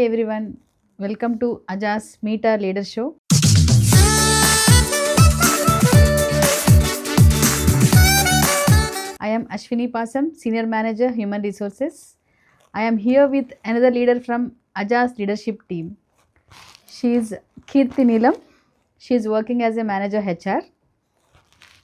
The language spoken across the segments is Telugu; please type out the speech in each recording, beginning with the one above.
everyone, welcome to Aja's Meet Our Leader Show. I am Ashwini Pasam, Senior Manager Human Resources. I am here with another leader from Aja's leadership team. She is Kirti Neelam. She is working as a manager HR.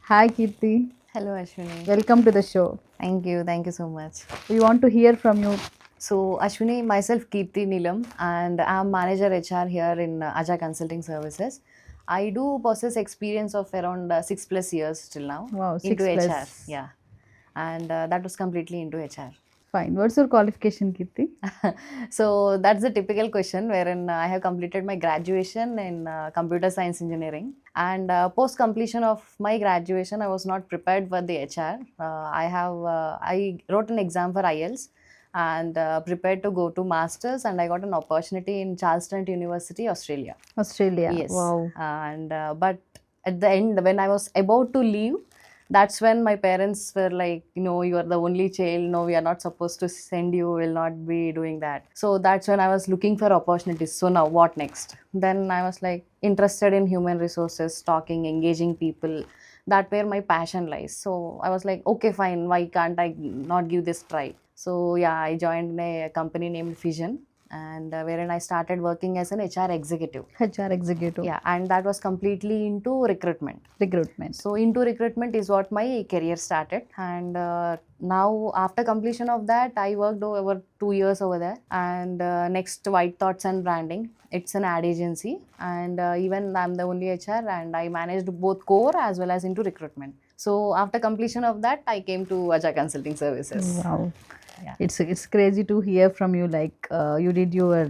Hi Kirti, Hello Ashwini. welcome to the show. Thank you so much. We want to hear from you. So Ashwini, myself Kirti Neelam and I'm manager HR here in Aja Consulting Services. I do possess experience of around 6+ years till now Wow, into 6+. HR. Yeah. And that was completely into HR. Fine. What's your qualification, Kirti? So that's the typical question wherein I have completed my graduation in computer science engineering, and post completion of my graduation I was not prepared for the HR. I wrote an exam for IELTS and prepared to go to masters, and I got an opportunity in Charleston University, Australia. Australia. Yes. Wow. And but at the end, when I was about to leave, that's when my parents were like, you are the only child. No, we are not supposed to send you. Will not be doing that. So that's when I was looking for opportunities. So now what next? Then I was like interested in human resources, talking, engaging people. That where my passion lies. So I was like, okay, fine. Why can't I not give this try? So yeah, I joined a company named Fission, and wherein I started working as an HR executive. HR executive. Yeah, and that was completely into recruitment. Recruitment. So into recruitment is what my career started, and now after completion of that, I worked over 2 years over there. And next, White Thoughts and Branding. It's an ad agency, and even I'm the only HR, and I managed both core as well as into recruitment. So after completion of that, I came to Aja Consulting Services. Wow. Yeah. It's crazy to hear from you. Like you did your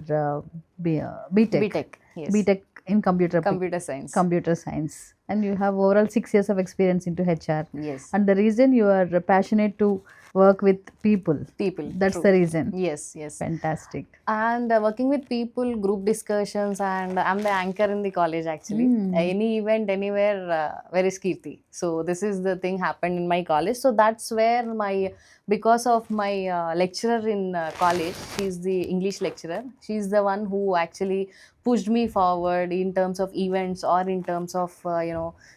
BTech. BTech, yes. BTech in Computer science. Computer science, and you have overall 6 years of experience into HR. Yes. And the reason you are passionate to work with people. People. That's True. the reason. Yes, yes. Fantastic. And working with people, group discussions, and I'm the anchor in the college actually. Any event, anywhere, where is Kirti? So this is the thing happened in my college. So that's where because of my lecturer in college, she's the English lecturer. She's the one who actually pushed me forward in terms of events or in terms of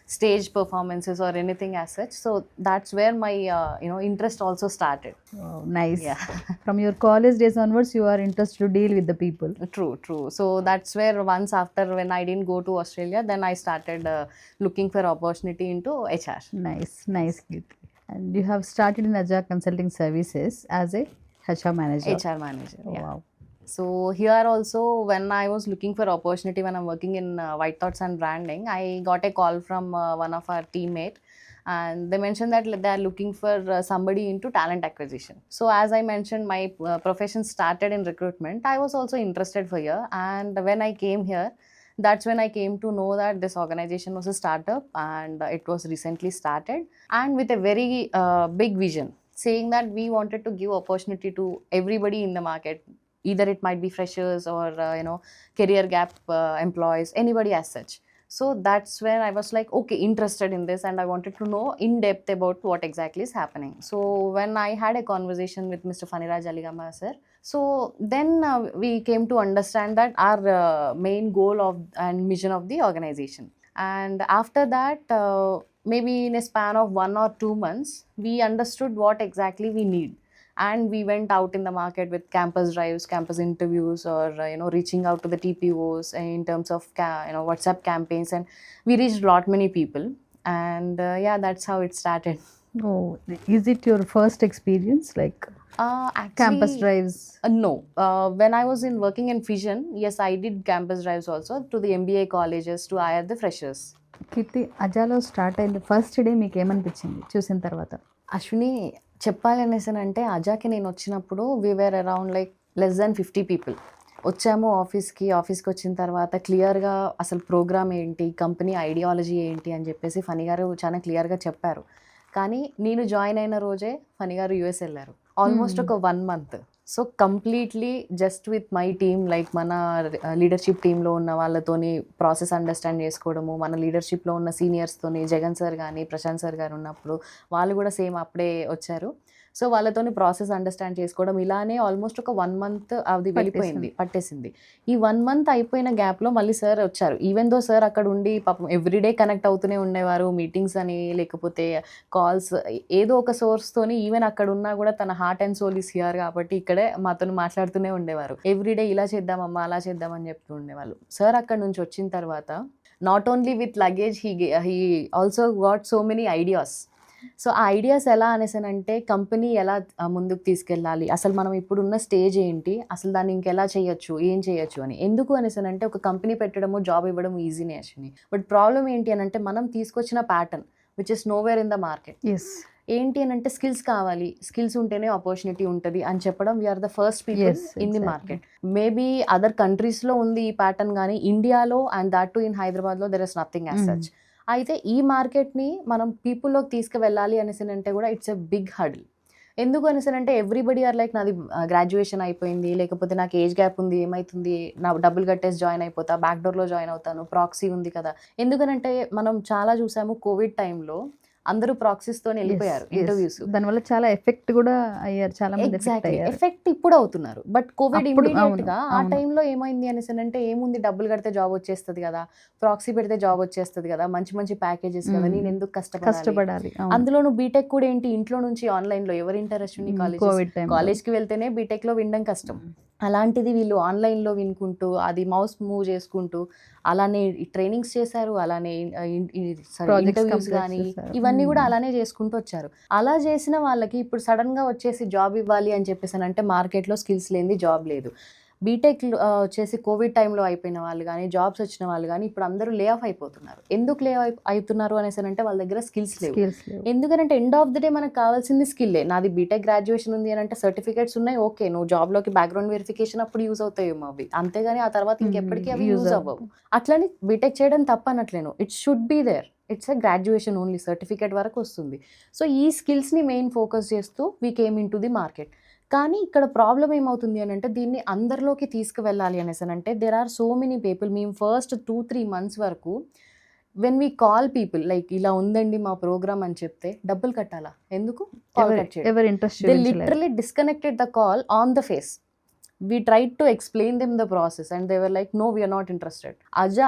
stage performances or anything as such. So that's where my interest also started. Wow, nice. Yeah. From your college days onwards, you are interested to deal with the people. True. So that's where once after, when I didn't go to Australia, then I started looking for opportunity into HR. Nice, Kirti. And you have started in Aja Consulting Services as a HR manager. HR manager. Oh, Yeah. wow. So here also, when I was looking for opportunity, when I'm working in White Thoughts and Branding, I got a call from one of our teammate, and they mentioned that they are looking for somebody into talent acquisition. So as I mentioned, my profession started in recruitment. I was also interested for here, and when I came here, that's when I came to know that this organization was a startup, and it was recently started, and with a very big vision, saying that we wanted to give opportunity to everybody in the market. Either it might be freshers or career gap employees, anybody as such. So that's where I was like, okay, interested in this, and I wanted to know in depth about what exactly is happening. So when I had a conversation with Mr. Faniraj Aligama sir, so then we came to understand that our main goal of and mission of the organization. And after that, maybe in a span of 1 or 2 months, we understood what exactly we need, and we went out in the market with campus drives, campus interviews, or reaching out to the TPOs in terms of WhatsApp campaigns, and we reached a lot many people. And yeah, that's how it started. Oh, is it your first experience, like Actually, campus drives? No. When I was working in Fission, yes, I did campus drives also to the MBA colleges to hire the freshers. Keerthi, అజాలో స్టార్ట్ అయిన ఫస్ట్ డే మీకు ఏమనిపించింది చూసిన తర్వాత? అశ్విని, చెప్పాలి అనేసానంటే, అజాకి నేను వచ్చినప్పుడు we are around like less than 50 people వచ్చాము ఆఫీస్కి వచ్చిన తర్వాత క్లియర్గా అసలు ప్రోగ్రామ్ ఏంటి, కంపెనీ ఐడియాలజీ ఏంటి అని చెప్పేసి ఫనీ గారు చాలా క్లియర్గా చెప్పారు. కానీ నేను జాయిన్ అయిన రోజే ఫనీ గారు యూఎస్ వెళ్ళారు, ఆల్మోస్ట్ ఒక 1 month. So completely just with my team, like మన లీడర్షిప్ టీంలో ఉన్న వాళ్ళతోని ప్రాసెస్ అండర్స్టాండ్ చేసుకోవడము, మన లీడర్షిప్లో ఉన్న సీనియర్స్తోని, జగన్ సార్ కానీ ప్రశాంత్ సార్ గారు ఉన్నప్పుడు వాళ్ళు కూడా సేమ్ అప్పుడే వచ్చారు. సో వాళ్ళతోని ప్రాసెస్ అండర్స్టాండ్ చేసుకోవడం ఇలానే ఆల్మోస్ట్ ఒక 1 మంత్ అది పట్టేసింది. ఈ 1 మంత్ అయిపోయిన గ్యాప్లో మళ్ళీ సార్ వచ్చారు. ఈవెన్ దో సార్ అక్కడ ఉండి పాపం ఎవ్రీడే కనెక్ట్ అవుతూనే ఉండేవారు, మీటింగ్స్ అని లేకపోతే కాల్స్ ఏదో ఒక సోర్స్తోని. ఈవెన్ అక్కడ ఉన్నా కూడా తన heart and soul is here కాబట్టి ఇక్కడే మాతో మాట్లాడుతూనే ఉండేవారు. ఎవ్రీడే ఇలా చేద్దామమ్మా అలా చేద్దామని చెప్తూ ఉండేవాళ్ళు. సార్ అక్కడ నుంచి వచ్చిన తర్వాత not only with luggage he also got so many ideas. So ఆ ఐడియాస్ ఎలా అనేసానంటే కంపెనీ ఎలా ముందుకు తీసుకెళ్ళాలి, అసలు మనం ఇప్పుడున్న స్టేజ్ ఏంటి, అసలు దాన్ని ఇంకెలా చేయొచ్చు, ఏం చేయొచ్చు అని. ఎందుకు అనేసానంటే ఒక కంపెనీ పెట్టడము జాబ్ ఇవ్వడం ఈజీనే యాక్చువల్లీ. బట్ ప్రాబ్లం ఏంటి అని అంటే మనం తీసుకొచ్చిన pattern which is nowhere in the market. ఏంటి అని అంటే స్కిల్స్ కావాలి, స్కిల్స్ ఉంటేనే ఆపర్చునిటీ ఉంటుంది అని చెప్పడం we are the first people in the market. Maybe other కంట్రీస్లో ఉంది ఈ ప్యాటర్న్, కానీ ఇండియాలో అండ్ దాట్ టు ఇన్ హైదరాబాద్లో there is nothing as such. అయితే ఈ మార్కెట్ని మనం పీపుల్లోకి తీసుకువెళ్ళాలి అనేసి అంటే కూడా ఇట్స్ ఎ బిగ్ హడిల్. ఎందుకు అనేసి అంటే ఎవ్రీబడి ఆర్ లైక్ నాది గ్రాడ్యుయేషన్ అయిపోయింది, లేకపోతే నాకు ఏజ్ గ్యాప్ ఉంది, ఏమవుతుంది, నా డబ్బులు కట్టేసి జాయిన్ అయిపోతా, బ్యాక్ డోర్లో జాయిన్ అవుతాను, ప్రాక్సీ ఉంది కదా. ఎందుకనంటే మనం చాలా చూసాము కోవిడ్ టైంలో అందరూ ప్రాక్సీస్ తోనే వెళ్ళిపోయారు ఇంటర్వ్యూస్. దానివల్ల చాలా ఎఫెక్ట్ కూడా అయ్యారు, చాలా మంది ఎఫెక్ట్ ఇప్పుడు అవుతున్నారు. బట్ కోవిడ్ ఇమీడియట్ గా ఆ టైంలో ఏమైంది అనేసి అంటే ఏముంది, డబ్బులు కడితే జాబ్ వచ్చేస్తుంది కదా, ప్రాక్సీ పెడితే జాబ్ వచ్చేస్తుంది కదా, మంచి మంచి ప్యాకేజెస్ కదా, నేను ఎందుకు కష్టపడాలి. అందులో నువ్వు బీటెక్ కూడా ఏంటి ఇంట్లో నుంచి ఆన్లైన్ లో, ఎవరి ఇంట్రెస్ట్ ఉంది కాలేజ్కి వెళ్తేనే బీటెక్ లో వినడం కష్టం. అలాంటిది వీళ్ళు ఆన్లైన్లో వినుకుంటూ అది మౌస్ మూవ్ చేసుకుంటూ అలానే ట్రైనింగ్స్ చేశారు, అలానే ఇంటర్వ్యూస్ కానీ ఇవన్నీ కూడా అలానే చేసుకుంటూ వచ్చారు. అలా చేసిన వాళ్ళకి ఇప్పుడు సడన్గా వచ్చేసి జాబ్ ఇవ్వాలి అని చెప్పేసి అంటే మార్కెట్లో స్కిల్స్ లేనిది జాబ్ లేదు. బీటెక్ వచ్చేసి కోవిడ్ టైంలో అయిపోయిన వాళ్ళు కానీ, జాబ్స్ వచ్చిన వాళ్ళు కానీ ఇప్పుడు అందరూ లే ఆఫ్ అయిపోతున్నారు. ఎందుకు లే అవుతున్నారు అనేసి అంటే వాళ్ళ దగ్గర స్కిల్స్ లేవు. ఎందుకంటే ఎండ్ ఆఫ్ ది డే మనకు కావాల్సింది స్కిల్లే. నాది బీటెక్ గ్రాడ్యుయేషన్ ఉంది అని అంటే సర్టిఫికేట్స్ ఉన్నాయి, ఓకే, నువ్వు జాబ్లోకి బ్యాక్గ్రౌండ్ వెరిఫికేషన్ అప్పుడు యూజ్ అవుతాయేమో అవి, అంతేగాని ఆ తర్వాత ఇంకెప్పటికీ అవి యూజ్ అవ్వవు. అట్లని బీటెక్ చేయడం తప్పనట్లేను, it should be there. It's a graduation only, certificate వరకు వస్తుంది. సో ఈ స్కిల్స్ని మెయిన్ ఫోకస్ చేస్తూ we came in to the market. కానీ ఇక్కడ ప్రాబ్లం ఏమవుతుంది అని అంటే దీన్ని అందరిలోకి తీసుకువెళ్ళాలి అనేసి అంటే there are so many people. మేము ఫస్ట్ 2-3 months వరకు when we call people like ఇలా ఉందండి మా ప్రోగ్రామ్ అని చెప్తే డబ్బులు కట్టాలా, ఎందుకు, they literally disconnected the call on the face. we tried to explain them the process and they were like no we are not interested. Adha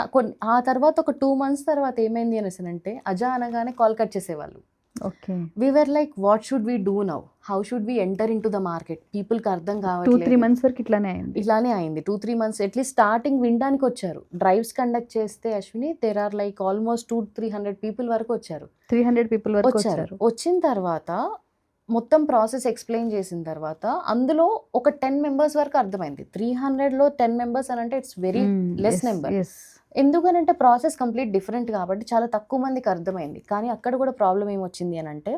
ఆ తర్వాత ఒక 2 months తర్వాత ఏమైంది అనేసి అంటే అజా అనగానే కాల్ కట్ చేసేవాళ్ళు. Okay. We were like, what should we do now? How should we enter into the market? People కి అర్థం కావట్లేదు. 2-3 months వరకు ఇట్లానే అయింది. 2-3 months అట్లీస్ట్ స్టార్టింగ్ వినడానికి వచ్చారు. డ్రైవ్స్ కండక్ట్ చేస్తే Ashwini there are like almost 200-300 people వరకు వచ్చారు. 300 people వరకు వచ్చారు. వచ్చిన తర్వాత మొత్తం ప్రాసెస్ ఎక్స్ప్లెయిన్ చేసిన తర్వాత అందులో ఒక 10 members వరకు అర్థమైంది. 300లో 10 members అని అంటే ఇట్స్ వెరీ లెస్ నెంబర్. ఎందుకనంటే ప్రాసెస్ కంప్లీట్ డిఫరెంట్ కాబట్టి చాలా తక్కువ మందికి అర్థమైంది. కానీ అక్కడ కూడా ప్రాబ్లం ఏమొచ్చింది అని అంటే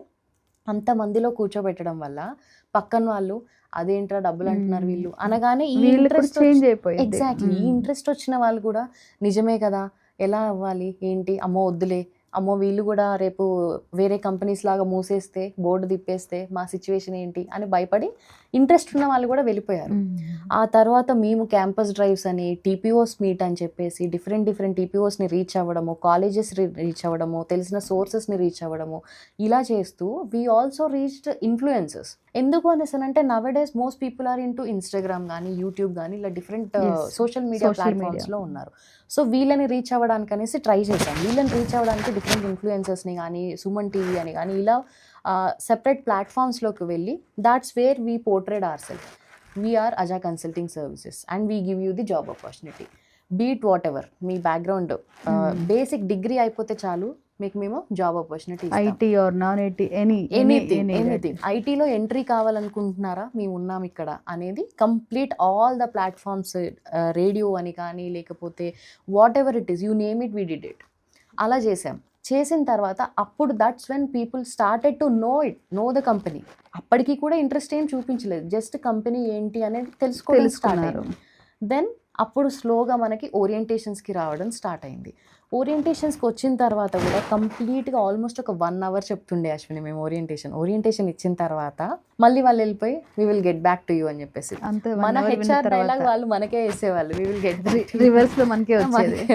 అంతమందిలో కూర్చోబెట్టడం వల్ల పక్కన వాళ్ళు అదేంట్రా డబ్బులు అంటున్నారు వీళ్ళు అనగానే ఈ ఇంట్రెస్ట్ చేంజ్ అయిపోయింది. ఎగ్జాక్ట్లీ, ఈ ఇంట్రెస్ట్ వచ్చిన వాళ్ళు కూడా నిజమే కదా, ఎలా అవ్వాలి ఏంటి, అమ్మో వద్దులే, అమ్మో వీళ్ళు కూడా రేపు వేరే కంపెనీస్ లాగా మూసేస్తే బోర్డు తిప్పేస్తే మా సిచ్యువేషన్ ఏంటి అని భయపడి ఇంట్రెస్ట్ ఉన్న వాళ్ళు కూడా వెళ్ళిపోయారు. ఆ తర్వాత మేము క్యాంపస్ డ్రైవ్స్ అని టీపీఓస్ మీట్ అని చెప్పేసి డిఫరెంట్ టీపీఓస్ని రీచ్ అవ్వడము, కాలేజెస్ రీచ్ అవ్వడము, తెలిసిన సోర్సెస్ని రీచ్ అవ్వడము, ఇలా చేస్తూ వీ ఆల్సో రీచ్డ్ ఇన్ఫ్లుయెన్సర్స్. ఎందుకు అనేసానంటే now days most people are in to Instagram కానీ యూట్యూబ్ కానీ ఇలా డిఫరెంట్ సోషల్ మీడియా ప్లాట్ఫామ్స్లో ఉన్నారు. సో వీళ్ళని రీచ్ అవ్వడానికి అనేసి ట్రై చేశాం. వీళ్ళని రీచ్ అవ్వడానికి డిఫరెంట్ ఇన్ఫ్లుయెన్సర్స్ని కానీ సుమన్ టీవీ అని కానీ ఇలా సెపరేట్ ప్లాట్ఫామ్స్లోకి వెళ్ళి that's where we portrayed our self. We're Aja consulting services and we give you the job opportunity. Be it whatever మీ బ్యాక్గ్రౌండ్, బేసిక్ డిగ్రీ అయిపోతే చాలు మీకు మేము job opportunity, IT or non IT anything. ఐటీలో ఎంట్రీ కావాలనుకుంటున్నారా, మేము ఉన్నాం ఇక్కడ అనేది complete all the platforms, radio అని కానీ లేకపోతే whatever it is you name it we did it. అలా చేసిన తర్వాత అప్పుడు that's when people started to know the company. అప్పటికి కూడా ఇంట్రెస్ట్ ఏం చూపించలేదు, జస్ట్ కంపెనీ ఏంటి అనేది తెలుసుకోవడం స్టార్ట్ అయ్యారు. దెన్ అప్పుడు స్లోగా మనకి ఓరియంటేషన్స్కి రావడం స్టార్ట్ అయింది. ఓరియంటేషన్స్కి వచ్చిన తర్వాత కూడా కంప్లీట్గా ఆల్మోస్ట్ ఒక 1 hour చెప్తుండే అశ్విని మేము ఓరియంటేషన్ ఇచ్చిన తర్వాత మళ్ళీ వాళ్ళు వెళ్ళిపోయి we will get back to you అని చెప్పేసి మన హెచ్ఆర్ డైలాగ్ వాళ్ళు మనకే వేసేవాళ్ళు, వీ విల్ గెట్ రివర్స్లో మనకే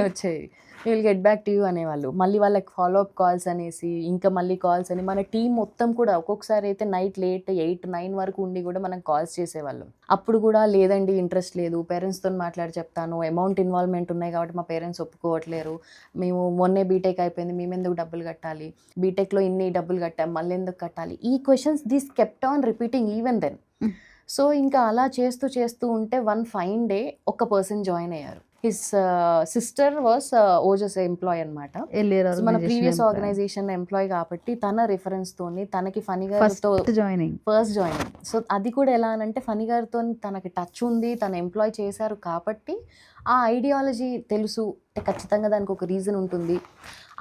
వచ్చేది. Will get back to you అనేవాళ్ళు. మళ్ళీ వాళ్ళకి ఫాలో అప్ కాల్స్ అనేసి, ఇంకా మళ్ళీ కాల్స్ అని మన టీం మొత్తం కూడా ఒక్కొక్కసారి అయితే నైట్ లేట్ 8, 9 వరకు ఉండి కూడా మనం కాల్స్ చేసేవాళ్ళం. అప్పుడు కూడా లేదండి ఇంట్రెస్ట్ లేదు, పేరెంట్స్‌తో మాట్లాడి చెప్తాను, అమౌంట్ ఇన్వాల్వ్‌మెంట్ ఉన్నాయి కాబట్టి మా పేరెంట్స్ ఒప్పుకోవట్లేరు. మేము మొన్నే బీటెక్ అయిపోయింది, మేమెందుకు డబ్బులు కట్టాలి? బీటెక్‌లో ఇన్ని డబ్బులు కట్టాం, మళ్ళీ ఎందుకు కట్టాలి? ఈ questions this kept on repeating even then. So ఇంకా అలా చేస్తూ ఉంటే వన్ ఫైన్ డే ఒక పర్సన్ జాయిన్ అయ్యారు. His sister was Ojas employee అనమాట. మన ప్రీవియస్ ఆర్గనైజేషన్ ఎంప్లాయ్ కాబట్టి తన రిఫరెన్స్ తోని తనకి ఫనీ గారితో ఫస్ట్ జాయినింగ్. సో అది కూడా ఎలా అనంటే ఫనీ గారితో తనకి టచ్ ఉంది, తన ఎంప్లాయ్ చేశారు కాబట్టి ఆ ఐడియాలజీ తెలుసు, ఖచ్చితంగా దానికి ఒక రీజన్ ఉంటుంది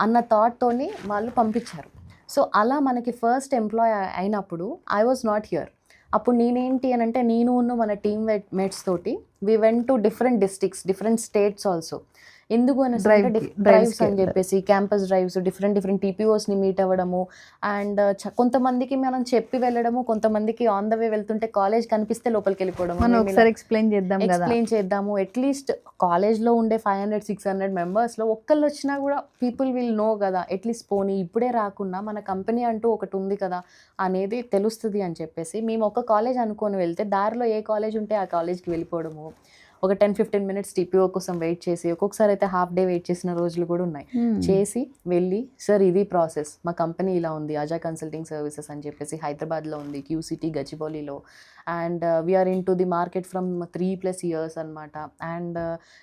అన్న థాట్తోని వాళ్ళు పంపించారు. సో అలా మనకి ఫస్ట్ ఎంప్లాయ్ అయినప్పుడు ఐ వాజ్ నాట్ హియర్. అప్పుడు నేనేంటి అని అంటే నేను మన టీమ్ మేట్స్ తోటి we went to different districts, different states also. ఎందుకు అని డ్రైవ్స్ అని చెప్పేసి క్యాంపస్ డ్రైవ్స్, డిఫరెంట్ టీపీఓస్ని మీట్ అవ్వడము అండ్ కొంతమందికి మనం చెప్పి వెళ్ళడము, కొంతమందికి ఆన్ ద వే వెళ్తుంటే కాలేజ్ కనిపిస్తే లోపలికి వెళ్ళిపోవడం, ఎక్స్ప్లెయిన్ చేద్దాము. అట్లీస్ట్ కాలేజ్లో ఉండే 500-600 మెంబర్స్లో ఒక్కళ్ళు వచ్చినా కూడా పీపుల్ విల్ నో కదా, అట్లీస్ట్ పోనీ ఇప్పుడే రాకున్నా మన కంపెనీ అంటూ ఒకటి ఉంది కదా అనేది తెలుస్తుంది అని చెప్పేసి మేము ఒక కాలేజ్ అనుకొని వెళ్తే దారిలో ఏ కాలేజ్ ఉంటే ఆ కాలేజ్కి వెళ్ళిపోవడము. ఒక 10-15 మినిట్స్ టీపీఓ కోసం వెయిట్ చేసి, ఒక్కొక్కసారి అయితే హాఫ్ డే వెయిట్ చేసిన రోజులు కూడా ఉన్నాయి. చేసి వెళ్ళి సార్ ఇది ప్రాసెస్, మా కంపెనీ ఇలా ఉంది, అజా కన్సల్టింగ్ సర్వీసెస్ అని చెప్పేసి హైదరాబాద్లో ఉంది, క్యూసిటీ గచ్చిబౌలిలో, and we're in to the market from 3+ years అనమాట. అండ్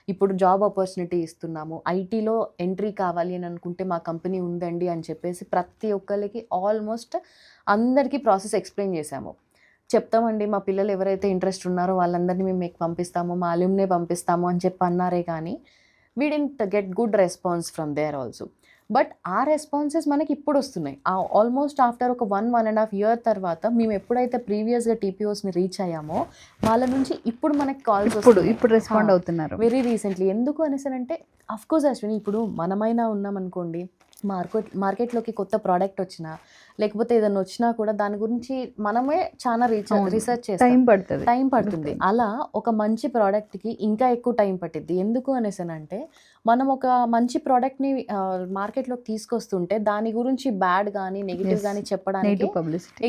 ఇప్పుడు జాబ్ ఆపర్చునిటీ ఇస్తున్నాము, ఐటీలో ఎంట్రీ కావాలి అని అనుకుంటే మా కంపెనీ ఉందండి అని చెప్పేసి ప్రతి ఒక్కరికి ఆల్మోస్ట్ అందరికీ ప్రాసెస్ ఎక్స్ప్లెయిన్ చేశాము. చెప్తామండి మా పిల్లలు ఎవరైతే ఇంట్రెస్ట్ ఉన్నారో వాళ్ళందరినీ మేము మీకు పంపిస్తాము, మా అల్యూమ్నే పంపిస్తాము అని చెప్పి అన్నారే కానీ we didn't get good response from there also. But ఆ రెస్పాన్సెస్ మనకి ఇప్పుడు వస్తున్నాయి. ఆల్మోస్ట్ ఆఫ్టర్ ఒక 1.5 year తర్వాత మేము ఎప్పుడైతే ప్రీవియస్గా టీపీఓస్ని రీచ్ అయ్యామో వాళ్ళ నుంచి ఇప్పుడు మనకి కాల్స్ ఇప్పుడు రెస్పాండ్ అవుతున్నారు వెరీ రీసెంట్లీ. ఎందుకు అనేసి అంటే అఫ్కోర్స్ అశ్విని, ఇప్పుడు మనమైనా ఉన్నామనుకోండి, మార్కెట్లోకి కొత్త ప్రోడక్ట్ వచ్చినా లేకపోతే ఏదైనా వచ్చినా కూడా దాని గురించి మనమే చాలా రీసెర్చ్ చేస్తాం, టైం పడుతుంది. అలా ఒక మంచి ప్రోడక్ట్కి ఇంకా ఎక్కువ టైం పట్టిద్ది. ఎందుకు అనేసి అంటే మనం ఒక మంచి ప్రోడక్ట్ని మార్కెట్లోకి తీసుకొస్తుంటే దాని గురించి బ్యాడ్ కానీ నెగిటివ్ కానీ చెప్పడానికి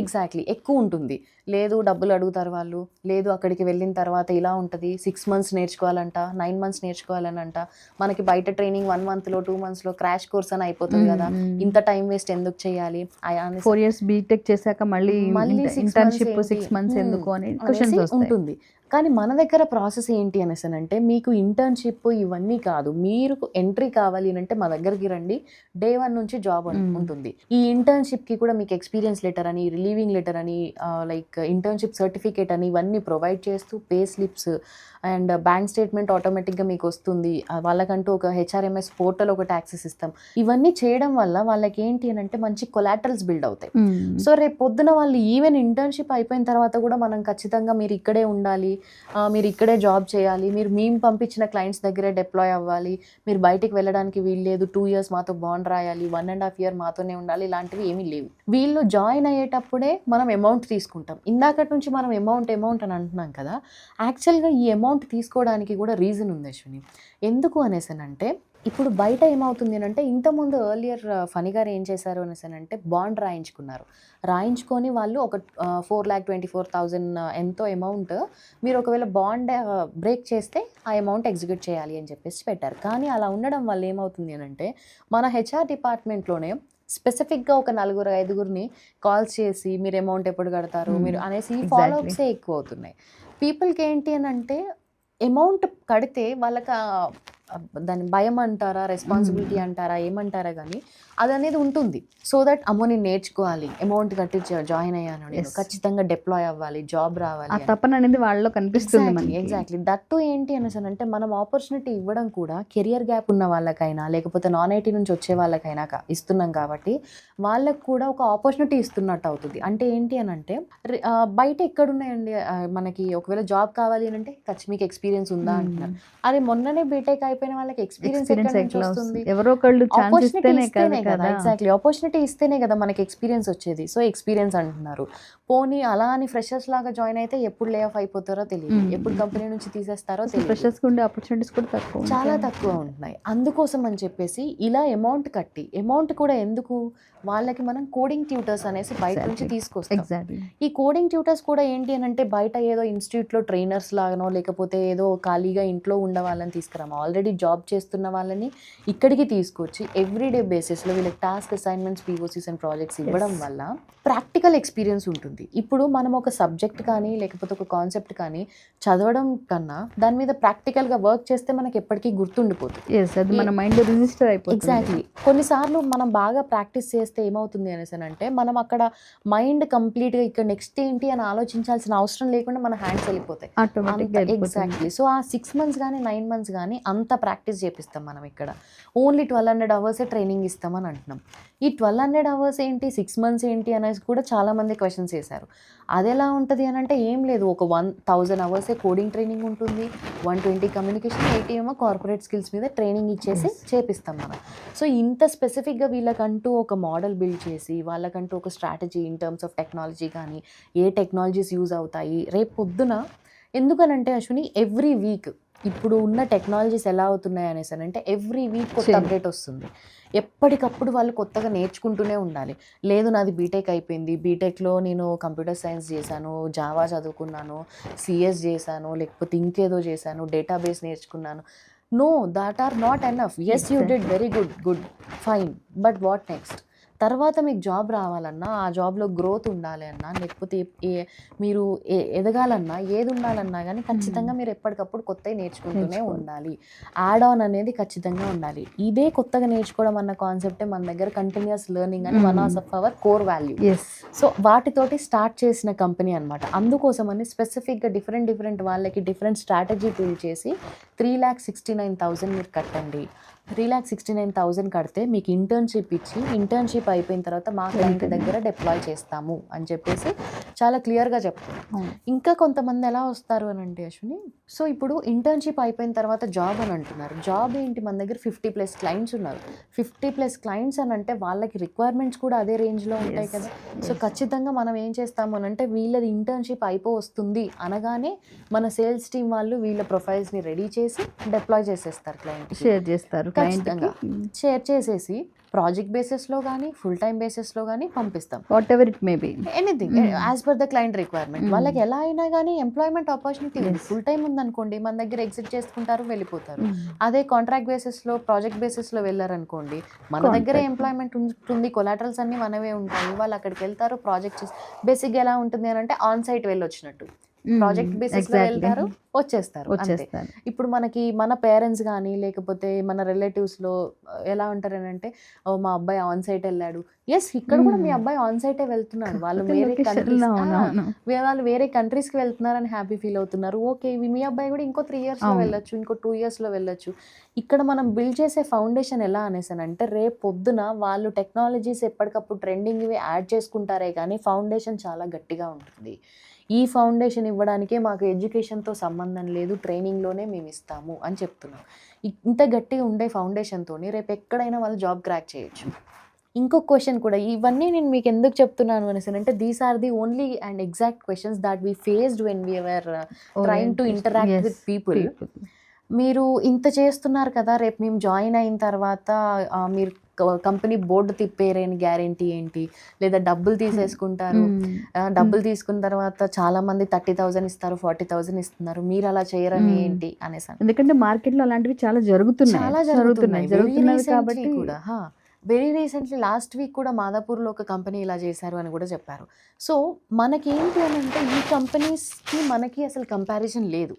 ఎగ్జాక్ట్లీ ఎక్కువ ఉంటుంది. లేదు డబ్బులు అడుగుతారు వాళ్ళు, లేదు అక్కడికి వెళ్ళిన తర్వాత ఇలా ఉంటుంది, 6 months నేర్చుకోవాలంట, 9 months నేర్చుకోవాలనంట, మనకి బయట ట్రైనింగ్ 1 monthలో 2 monthsలో క్రాష్ కోర్స్ అని అయిపోతుంది కదా, ఇంత టైం వేస్ట్ ఎందుకు చేయాలి, 4 years బీటెక్ చేశాక మళ్ళీ ఇంటర్న్షిప్ 6 months ఎందుకు అని క్వశ్చన్స్ ఉంటుంది. కానీ మన దగ్గర ప్రాసెస్ ఏంటి అనేసి అంటే మీకు ఇంటర్న్షిప్ ఇవన్నీ కాదు, మీరు ఎంట్రీ కావాలి అంటే మా దగ్గరికి రండి, Day 1 నుంచి జాబ్ ఉంటుంది. ఈ ఇంటర్న్షిప్కి కూడా మీకు ఎక్స్పీరియన్స్ లెటర్ అని, రిలీవింగ్ లెటర్ అని, లైక్ ఇంటర్న్షిప్ సర్టిఫికేట్ అని ఇవన్నీ ప్రొవైడ్ చేస్తూ pay slips and bank statement ఆటోమేటిక్గా మీకు వస్తుంది. వాళ్ళకంటూ ఒక HRMS పోర్టల్ ఒకటి యాక్సెస్ ఇస్తాం. ఇవన్నీ చేయడం వల్ల వాళ్ళకి ఏంటి అని అంటే మంచి కొలాటరల్స్ బిల్డ్ అవుతాయి. సో రేపు పొద్దున వాళ్ళు ఈవెన్ ఇంటర్న్షిప్ అయిపోయిన తర్వాత కూడా మనం ఖచ్చితంగా మీరు ఇక్కడే ఉండాలి, మీరు ఇక్కడే జాబ్ చేయాలి, మీరు మేము పంపించిన క్లయింట్స్ దగ్గరే డిప్లాయ్ అవ్వాలి, మీరు బయటికి వెళ్ళడానికి వీలు లేదు, 2 years మాతో బాండ్ రాయాలి, 1.5 year మాతోనే ఉండాలి, ఇలాంటివి ఏమీ లేవు. వీళ్ళు జాయిన్ అయ్యేటప్పుడే మనం అమౌంట్ తీసుకుంటాం. ఇందాకటి నుంచి మనం అమౌంట్ అని అంటున్నాం కదా, యాక్చువల్గా ఈ అమౌంట్ తీసుకోవడానికి కూడా రీజన్ ఉంది అశ్విని. ఎందుకు అనేసానంటే ఇప్పుడు బయట ఏమవుతుంది అంటే ఇంతకుముందు ఎర్లియర్ ఫనీ గారు ఏం చేశారు అనేసానంటే బాండ్ రాయించుకొని వాళ్ళు ఒక 4,24,000 ఎంతో అమౌంట్ మీరు ఒకవేళ బాండ్ బ్రేక్ చేస్తే ఆ అమౌంట్ ఎగ్జిక్యూట్ చేయాలి అని చెప్పేసి పెట్టారు. కానీ అలా ఉండడం వల్ల ఏమవుతుంది అని అంటే మన HR డిపార్ట్మెంట్లోనే స్పెసిఫిక్గా ఒక 4-5 కాల్స్ చేసి మీరు అమౌంట్ ఎప్పుడు కడతారు మీరు అనేసి ఫాలోఅప్సే ఎక్కువ అవుతున్నాయి. పీపుల్కి ఏంటి అని అంటే అమౌంట్ కడితే వాళ్ళకి దాని భయం అంటారా, రెస్పాన్సిబిలిటీ అంటారా, ఏమంటారా కానీ అది అనేది ఉంటుంది. సో దట్ అమ్మో నేను నేర్చుకోవాలి, అమౌంట్ కట్టి జాయిన్ అయ్యాను, నేను ఖచ్చితంగా డిప్లాయ్ అవ్వాలి, జాబ్ రావాలి, తపన అనేది వాళ్ళలో కనిపిస్తుంది. ఎగ్జాక్ట్లీ దట్టు ఏంటి అనేసి అంటే మనం ఆపర్చునిటీ ఇవ్వడం కూడా కెరియర్ గ్యాప్ ఉన్న వాళ్ళకైనా లేకపోతే నాన్ ఐటీ నుంచి వచ్చే వాళ్ళకైనా ఇస్తున్నాం కాబట్టి వాళ్ళకు కూడా ఒక ఆపర్చునిటీ ఇస్తున్నట్టు అవుతుంది. అంటే ఏంటి అని అంటే బయట ఎక్కడున్నాయండి మనకి ఒకవేళ జాబ్ కావాలి అని అంటే మీకు ఎక్స్పీరియన్స్ ఉందా అంటున్నారు. అదే మొన్ననే బీటెక్ అయిపోయిన వాళ్ళకి ఎక్స్పీరియన్స్ ఎక్కడ నుంచి వస్తుంది? ఎవరో ఒకళ్ళు ఆపర్చునిటీ ఇస్తేనే కదా, ఎగ్జాక్ట్లీ ఆపర్చునిటీ ఇస్తేనే కదా మనకి ఎక్స్పీరియన్స్ వచ్చేది. సో ఎక్స్పీరియన్స్ అంటున్నారు. పోనీ అలా అని ఫ్రెషర్స్ లాగా జాయిన్ అయితే ఎప్పుడు లే ఆఫ్ అయిపోతారో తెలియదు, ఎప్పుడు కంపెనీ నుంచి తీసేస్తారో తెలియదు, ఫ్రెషర్స్కి ఉండే ఆపర్చునిటీస్ కూడా తక్కువ చాలా తక్కువ ఉంటున్నాయి. అందుకోసం అని చెప్పేసి ఇలా అమౌంట్ కట్టి, అమౌంట్ కూడా ఎందుకు, వాళ్ళకి మనం కోడింగ్ ట్యూటర్స్ అనేసి బయట నుంచి తీసుకొస్తాం. ఎగ్జాక్ట్లీ. ఈ కోడింగ్ ట్యూటర్స్ కూడా ఏంటి అని అంటే బయట ఏదో ఇన్స్టిట్యూట్లో ట్రైనర్స్ లాగానో లేకపోతే ఏదో ఖాళీగా ఇంట్లో ఉన్న వాళ్ళని తీసుకురాము, ఆల్రెడీ జాబ్ చేస్తున్న వాళ్ళని ఇక్కడికి తీసుకొచ్చి ఎవ్రీడే బేసిస్లో వీళ్ళకి టాస్క్ అసైన్మెంట్స్, పీఓసీస్ అండ్ ప్రాజెక్ట్స్ ఇవ్వడం వల్ల ప్రాక్టికల్ ఎక్స్పీరియన్స్ ఉంటుంది. ఇప్పుడు మనం ఒక సబ్జెక్ట్ కానీ లేకపోతే ఒక కాన్సెప్ట్ కానీ చదవడం కన్నా దాని మీద ప్రాక్టికల్గా వర్క్ చేస్తే మనకి ఎప్పటికీ గుర్తుండిపోతుంది. ఎస్, అది మన మైండ్లో రిజిస్టర్ అయిపోతుంది. ఎగ్జాక్ట్లీ. కొన్నిసార్లు మనం బాగా ప్రాక్టీస్ చేస్తే ఏమవుతుంది అనేసి అంటే మనం అక్కడ మైండ్ కంప్లీట్గా ఇక్కడ నెక్స్ట్ ఏంటి అని ఆలోచించాల్సిన అవసరం లేకుండా మన హ్యాండ్స్ వెళ్ళిపోతాయి. ఆటోమేటిక్గా ఎగ్జాక్ట్లీ. సో ఆ 6 months కానీ 9 months కానీ అంత ప్రాక్టీస్ చేపిస్తాం మనం. ఇక్కడ ఓన్లీ 1200 hours ట్రైనింగ్ ఇస్తామని అంటున్నాం. ఈ 1200 hours ఏంటి, 6 months ఏంటి అనేసి కూడా చాలామంది క్వశ్చన్స్ చేశారు. అది ఎలా ఉంటుంది అని అంటే ఏం లేదు, ఒక 1000 hours కోడింగ్ ట్రైనింగ్ ఉంటుంది, 120 కమ్యూనికేషన్, 80 ఏమో కార్పొరేట్ స్కిల్స్ మీద ట్రైనింగ్ ఇచ్చేసి చేపిస్తాం మనం. సో ఇంత స్పెసిఫిక్గా వీళ్ళకంటూ ఒక మోడల్ బిల్డ్ చేసి వాళ్ళకంటూ ఒక strategy in terms of technology కానీ ఏ టెక్నాలజీస్ యూజ్ అవుతాయి రేపు పొద్దున. ఎందుకనంటే అశ్విని ఎవ్రీ వీక్ ఇప్పుడు ఉన్న టెక్నాలజీస్ ఎలా అవుతున్నాయి అనేసి అంటే ఎవ్రీ వీక్ కొత్త అప్డేట్ వస్తుంది. ఎప్పటికప్పుడు వాళ్ళు కొత్తగా నేర్చుకుంటూనే ఉండాలి. లేదు నాది బీటెక్ అయిపోయింది, బీటెక్లో నేను కంప్యూటర్ సైన్స్ చేశాను, జావా చదువుకున్నాను, సిఎస్ చేశాను, లేకపోతే ఇంకేదో చేశాను, డేటాబేస్ నేర్చుకున్నాను. No, that are not enough. Yes you did very good fine, but what next? తర్వాత మీకు జాబ్ రావాలన్నా, ఆ జాబ్లో గ్రోత్ ఉండాలి అన్నా, లేకపోతే మీరు ఎదగాలన్నా, ఏది ఉండాలన్నా కానీ ఖచ్చితంగా మీరు ఎప్పటికప్పుడు కొత్తవి నేర్చుకుంటూనే ఉండాలి. యాడ్ ఆన్ అనేది ఖచ్చితంగా ఉండాలి. ఇదే కొత్తగా నేర్చుకోవడం అన్న కాన్సెప్టే మన దగ్గర కంటిన్యూస్ లెర్నింగ్ అని one of our core value. So వాటితోటి స్టార్ట్ చేసిన కంపెనీ అనమాట. అందుకోసమని స్పెసిఫిక్గా డిఫరెంట్ వాళ్ళకి డిఫరెంట్ స్ట్రాటజీ బిల్డ్ చేసి 3,69,000 మీరు కట్టండి. 3,69,000 కడితే మీకు ఇంటర్న్షిప్ ఇచ్చి, ఇంటర్న్షిప్ అయిపోయిన తర్వాత మా క్లయింట్ దగ్గర డిప్లాయ్ చేస్తాము అని చెప్పేసి చాలా క్లియర్గా చెప్తాం. ఇంకా కొంతమంది ఎలా వస్తారు అని అంటే అశ్విని, సో ఇప్పుడు ఇంటర్న్షిప్ అయిపోయిన తర్వాత జాబ్ అని అంటున్నారు. జాబ్ ఏంటి, మన దగ్గర 50+ clients ఉన్నారు. 50+ clients అని అంటే వాళ్ళకి రిక్వైర్మెంట్స్ కూడా అదే రేంజ్లో ఉంటాయి కదా. సో ఖచ్చితంగా మనం ఏం చేస్తాము అని అంటే వీళ్ళది ఇంటర్న్షిప్ వస్తుంది అనగానే మన సేల్స్ టీం వాళ్ళు వీళ్ళ ప్రొఫైల్స్ని రెడీ చేసి డిప్లాయ్ చేసేస్తారు, క్లయింట్ షేర్ చేస్తారు. షేర్ చేసేసి ప్రాజెక్ట్ బేసిస్లో కానీ ఫుల్ టైం బేసిస్లో కానీ పంపిస్తాం. What ever it may be, anything as per the client requirement. వాళ్ళకి ఎలా అయినా కానీ ఎంప్లాయ్మెంట్ ఆపర్చునిటీ ఉంది. ఫుల్ టైం ఉందనుకోండి మన దగ్గర ఎగ్జిట్ చేసుకుంటారు, వెళ్ళిపోతారు. అదే కాంట్రాక్ట్ బేసిస్లో, ప్రాజెక్ట్ బేసిస్లో వెళ్ళారనుకోండి మన దగ్గర ఎంప్లాయ్మెంట్ ఉంటుంది, కొలాటరల్స్ అన్నీ మనవే ఉంటాయి. వాళ్ళు అక్కడికి వెళ్తారు, ప్రాజెక్ట్ చేసి. బేసిక్గా ఎలా ఉంటుంది అని అంటే ఆన్ సైట్ వెళ్ళొచ్చినట్టు, ప్రాజెక్ట్ బేసిస్లో వెళ్తారు, వచ్చేస్తారు. ఇప్పుడు మనకి మన పేరెంట్స్ కానీ లేకపోతే మన రిలేటివ్స్లో ఎలా ఉంటారని అంటే మా అబ్బాయి ఆన్ సైట్ వెళ్ళాడు. ఎస్, ఇక్కడ కూడా మీ అబ్బాయి ఆన్ సైటే వెళ్తున్నాడు, వాళ్ళు వేరే కంట్రీస్కి వెళ్తున్నారని హ్యాపీ ఫీల్ అవుతున్నారు. ఓకే, మీ అబ్బాయి కూడా ఇంకో 3 yearsలో వెళ్ళొచ్చు, ఇంకో 2 yearsలో వెళ్ళొచ్చు. ఇక్కడ మనం బిల్డ్ చేసే ఫౌండేషన్ ఎలా అనేసానంటే రేపు పొద్దున వాళ్ళు టెక్నాలజీస్ ఎప్పటికప్పుడు ట్రెండింగ్వి యాడ్ చేసుకుంటారే కానీ ఫౌండేషన్ చాలా గట్టిగా ఉంటుంది. ఈ ఫౌండేషన్ ఇవ్వడానికే మాకు ఎడ్యుకేషన్తో సంబంధం లేదు, ట్రైనింగ్లోనే మేము ఇస్తాము అని చెప్తున్నాం. ఇంత గట్టిగా ఉండే ఫౌండేషన్తో రేపు ఎక్కడైనా వాళ్ళు జాబ్ క్రాక్ చేయొచ్చు. ఇంకొక క్వశ్చన్ కూడా, ఇవన్నీ నేను మీకు ఎందుకు చెప్తున్నాను అనేసి అంటే these are the only and exact questions that we faced when we were trying to interact with people. మీరు ఇంత చేస్తున్నారు కదా, రేపు మేము జాయిన్ అయిన తర్వాత మీరు కంపెనీ బోర్డు తిప్పేరేని గ్యారెంటీ ఏంటి, లేదా డబ్బులు తీసేసుకుంటారు, డబ్బులు తీసుకున్న తర్వాత చాలా మంది 30,000 ఇస్తారు, 40,000 ఇస్తున్నారు, మీరు అలా చేయరని ఏంటి అనేసి. ఎందుకంటే మార్కెట్లో అలాంటివి చాలా జరుగుతున్నాయి కాబట్టి కూడా. వెరీ రీసెంట్లీ లాస్ట్ వీక్ కూడా మాదాపూర్లో ఒక కంపెనీ ఇలా చేశారు అని కూడా చెప్పారు. సో మనకేంటి అని అంటే ఈ కంపెనీస్కి మనకి అసలు కంపారిజన్ లేదు.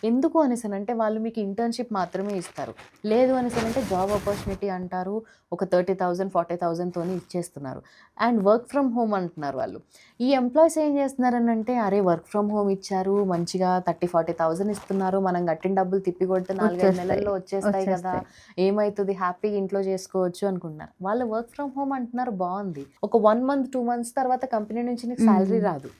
ఎందుకు అనేసనంటే వాళ్ళు మీకు ఇంటర్న్షిప్ మాత్రమే ఇస్తారు, లేదు అనేసనంటే జాబ్ ఆపర్చునిటీ అంటారు, ఒక 30,000 40,000తో ఇచ్చేస్తున్నారు. అండ్ వర్క్ ఫ్రమ్ హోమ్ అంటున్నారు వాళ్ళు. ఈ ఎంప్లాయీస్ ఏం చేస్తున్నారని అంటే అరే వర్క్ ఫ్రమ్ హోమ్ ఇచ్చారు, మంచిగా 30,000 40,000 ఇస్తున్నారు, మనం కట్టిన డబ్బులు తిప్పి కొడితే 4-5 నెలల్లో వచ్చేస్తాయి కదా, ఏమవుతుంది, హ్యాపీగా ఇంట్లో చేసుకోవచ్చు అనుకుంటున్నారు. వాళ్ళు వర్క్ ఫ్రమ్ హోమ్ అంటున్నారు, బాగుంది. ఒక 1 month 2 months తర్వాత కంపెనీ నుంచి నీకు శాలరీ రాదు.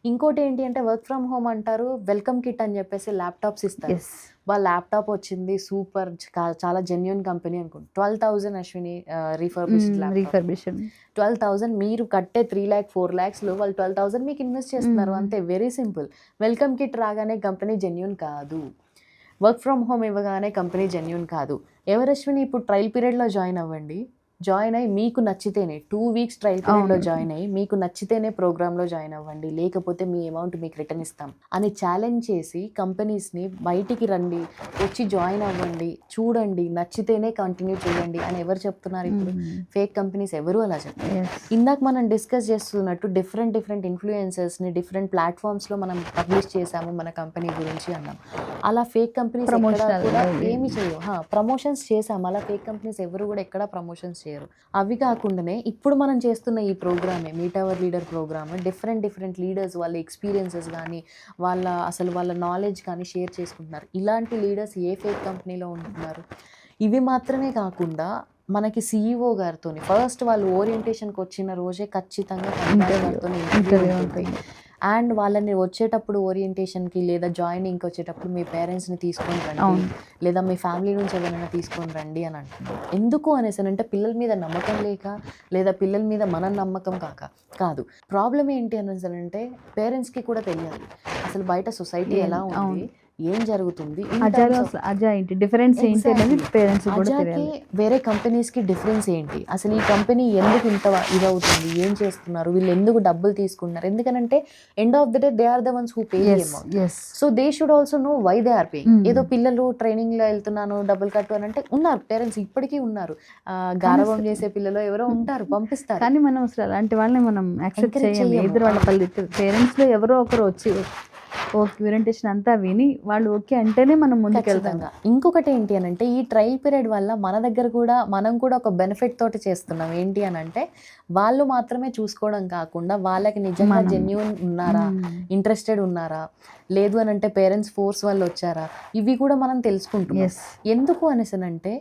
ఇంకోటి ఏంటి అంటే వర్క్ ఫ్రమ్ హోమ్ అంటారు, వెల్కమ్ కిట్ అని చెప్పేసి ల్యాప్టాప్స్ ఇస్తారు. ఎస్. వాళ్ళ ల్యాప్టాప్ వచ్చింది సూపర్, చాలా జెన్యున్ కంపెనీ అనుకోండి, 12,000 అశ్విని రీఫర్బిష్డ్ ల్యాప్టాప్. రీఫర్బిషన్. 12,000 మీరు కట్టే 3 lakhs 4 lakhsలో వాళ్ళు 12,000 మీకు ఇన్వెస్ట్ చేస్తున్నారు, అంతే, వెరీ సింపుల్. వెల్కమ్ కిట్ రాగానే కంపెనీ జెన్యున్ కాదు, వర్క్ ఫ్రమ్ హోమ్ ఇవ్వగానే కంపెనీ జెన్యున్ కాదు. ఎవరు అశ్విని ఇప్పుడు ట్రయల్ పీరియడ్లో జాయిన్ అవ్వండి, జాయిన్ అయ్యి మీకు నచ్చితేనే 2 weeks ట్రయల్ పీరియడ్లో జాయిన్ అయ్యి మీకు నచ్చితేనే ప్రోగ్రామ్లో జాయిన్ అవ్వండి, లేకపోతే మీ అమౌంట్ మీకు రిటర్న్ ఇస్తాం అని ఛాలెంజ్ చేసి కంపెనీస్ని బయటికి రండి, వచ్చి జాయిన్ అవ్వండి, చూడండి, నచ్చితేనే కంటిన్యూ చేయండి అని ఎవరు చెప్తున్నారు ఇప్పుడు? ఫేక్ కంపెనీస్ ఎవరు అలా చెప్తారు. ఇందాక మనం డిస్కస్ చేస్తున్నట్టు డిఫరెంట్ ఇన్ఫ్లుయెన్సర్స్ని డిఫరెంట్ ప్లాట్ఫామ్స్లో మనం పబ్లిష్ చేసాము మన కంపెనీ గురించి అన్నాం. అలా ఫేక్ కంపెనీస్ కూడా ఏమి చేయవు. ప్రమోషన్స్ చేసాము, అలా ఫేక్ కంపెనీస్ ఎవరు కూడా ఎక్కడ ప్రమోషన్స్ చేయరు. అవి కాకుండానే ఇప్పుడు మనం చేస్తున్న ఈ ప్రోగ్రామే meet our leader program, different leaders వాళ్ళ ఎక్స్పీరియన్సెస్ కానీ వాళ్ళ నాలెడ్జ్ కానీ షేర్ చేసుకుంటున్నారు. ఇలాంటి లీడర్స్ ఏ ఫేక్ కంపెనీలో ఉంటున్నారు? ఇవి మాత్రమే కాకుండా మనకి CEO గారితో ఫస్ట్ వాళ్ళు ఓరియంటేషన్కి వచ్చిన రోజే ఖచ్చితంగా ఇంటర్వ్యూ ఉంటుంది. అండ్ వాళ్ళని వచ్చేటప్పుడు ఓరియంటేషన్కి లేదా జాయినింగ్కి వచ్చేటప్పుడు మీ పేరెంట్స్ని తీసుకొని రండి, లేదా మీ ఫ్యామిలీ నుంచి ఎవరైనా తీసుకొని రండి అని అంటున్నారు. ఎందుకు అనేసి అంటే పిల్లల మీద నమ్మకం లేక, లేదా పిల్లల మీద మన నమ్మకం కాదు. ప్రాబ్లం ఏంటి అనేసి అంటే పేరెంట్స్కి కూడా తెలియాలి అసలు బయట సొసైటీ ఎలా ఉంది, ఏం జరుగుతుంది, డిఫరెన్స్ ఏంటి అనేది పేరెంట్స్ కూడా తెలియాలి. వేరే కంపెనీస్కి డిఫరెన్స్ ఏంటి, అసలు ఈ కంపెనీ ఎందుకు ఇంత ఇదవుతుంది, ఏం చేస్తున్నారు, వీళ్ళు ఎందుకు డబ్బులు తీసుకుంటున్నారు, ఎందుకంటే end of the day they are the ones who pay amount. So they should also know why they are paying. ఏదో పిల్లలు ట్రైనింగ్లో వెళ్తున్నాను డబ్బులు కట్టు అని అంటే ఉన్నారు పేరెంట్స్, ఇప్పటికీ ఉన్నారు, గారవం చేసే పిల్లలు ఎవరో ఉంటారు, పంపిస్తారు. కానీ మనం అసలు అలాంటి వాళ్ళని మనం యాక్సెప్ట్ చేయాలి. ఎదురు వాళ్ళ పేరెంట్స్లో ఎవరో ఒకరు వచ్చి ఓరియంటేషన్ అంతా విని వాళ్ళు ఓకే అంటేనే మనం ముందుకెళ్తాం. ఇంకొకటి ఏంటి అని అంటే ఈ ట్రయల్ పీరియడ్ వల్ల మన దగ్గర కూడా మనం కూడా ఒక బెనిఫిట్ తోటి చేస్తున్నాం. ఏంటి అని అంటే వాళ్ళు మాత్రమే చూసుకోవడం కాకుండా వాళ్ళకి నిజంగా జెన్యూన్ ఉన్నారా, ఇంట్రెస్టెడ్ ఉన్నారా, లేదు అని అంటే పేరెంట్స్ ఫోర్స్ వల్ల వచ్చారా, ఇవి కూడా మనం తెలుసుకుంటున్నాం. ఎందుకు అనేసి అంటే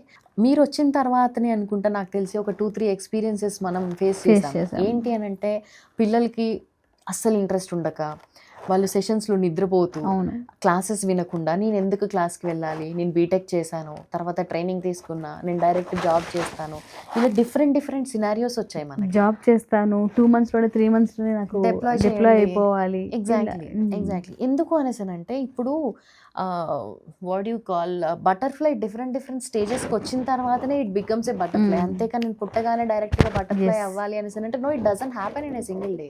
మీరు వచ్చిన తర్వాతనే అనుకుంటా నాకు తెలిసి ఒక 2-3 ఎక్స్పీరియన్సెస్ మనం ఫేస్ చేసాం. ఏంటి అని అంటే పిల్లలకి అస్సలు ఇంట్రెస్ట్ ఉండక, వాళ్ళు సెషన్స్లో నిద్రపోతూ, క్లాసెస్ వినకుండా, నేను ఎందుకు క్లాస్కి వెళ్ళాలి, నేను బీటెక్ చేశాను, తర్వాత ట్రైనింగ్ తీసుకున్నా, నేను డైరెక్ట్ జాబ్ చేస్తాను, ఇలా డిఫరెంట్ సినారియోస్ వచ్చాయి. మనకి జాబ్ చేస్తాను 2 monthsలోనే 3 monthsలోనే నాకు డిప్లాయ్ అయిపోవాలి. ఎగ్జాక్ట్లీ ఎందుకు అనేసానంటే ఇప్పుడు what you call butterfly different స్టేజెస్కి వచ్చిన తర్వాతనే ఇట్ బికమ్స్ ఏ బటర్ఫ్లై. అంతేకాని నేను పుట్టగానే డైరెక్ట్గా బటర్ఫ్లై అవ్వాలి అనేసి అంటే no, it doesn't happen in a single day.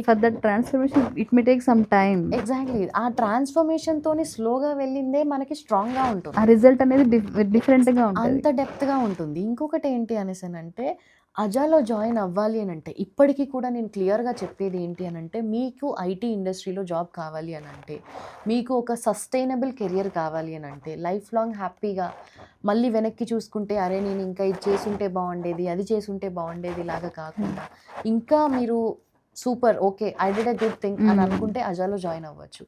For that transformation it may take some time. Exactly ఆ ట్రాన్స్ఫర్మేషన్ తోని స్లోగా వెళ్ళిందే మనకి స్ట్రాంగ్ గా ఉంటుంది, ఆ రిజల్ట్ అనేది డిఫరెంట్ గా ఉంటుంది, అంత డెప్త్ గా ఉంటుంది. ఇంకొకటి ఏంటి అనేసి అంటే అజాలో జాయిన్ అవ్వాలి అని అంటే ఇప్పటికీ కూడా నేను క్లియర్గా చెప్పేది ఏంటి అని అంటే మీకు ఐటీ ఇండస్ట్రీలో జాబ్ కావాలి అని అంటే, మీకు ఒక సస్టైనబుల్ కెరియర్ కావాలి అని అంటే, లైఫ్ లాంగ్ హ్యాపీగా మళ్ళీ వెనక్కి చూసుకుంటే అరే నేను ఇంకా ఇది చేసుంటే బాగుండేది, అది చేసుంటే బాగుండేది లాగా కాకుండా ఇంకా మీరు super okay I did a good thing అని అనుకుంటే అజాలో జాయిన్ అవ్వచ్చు.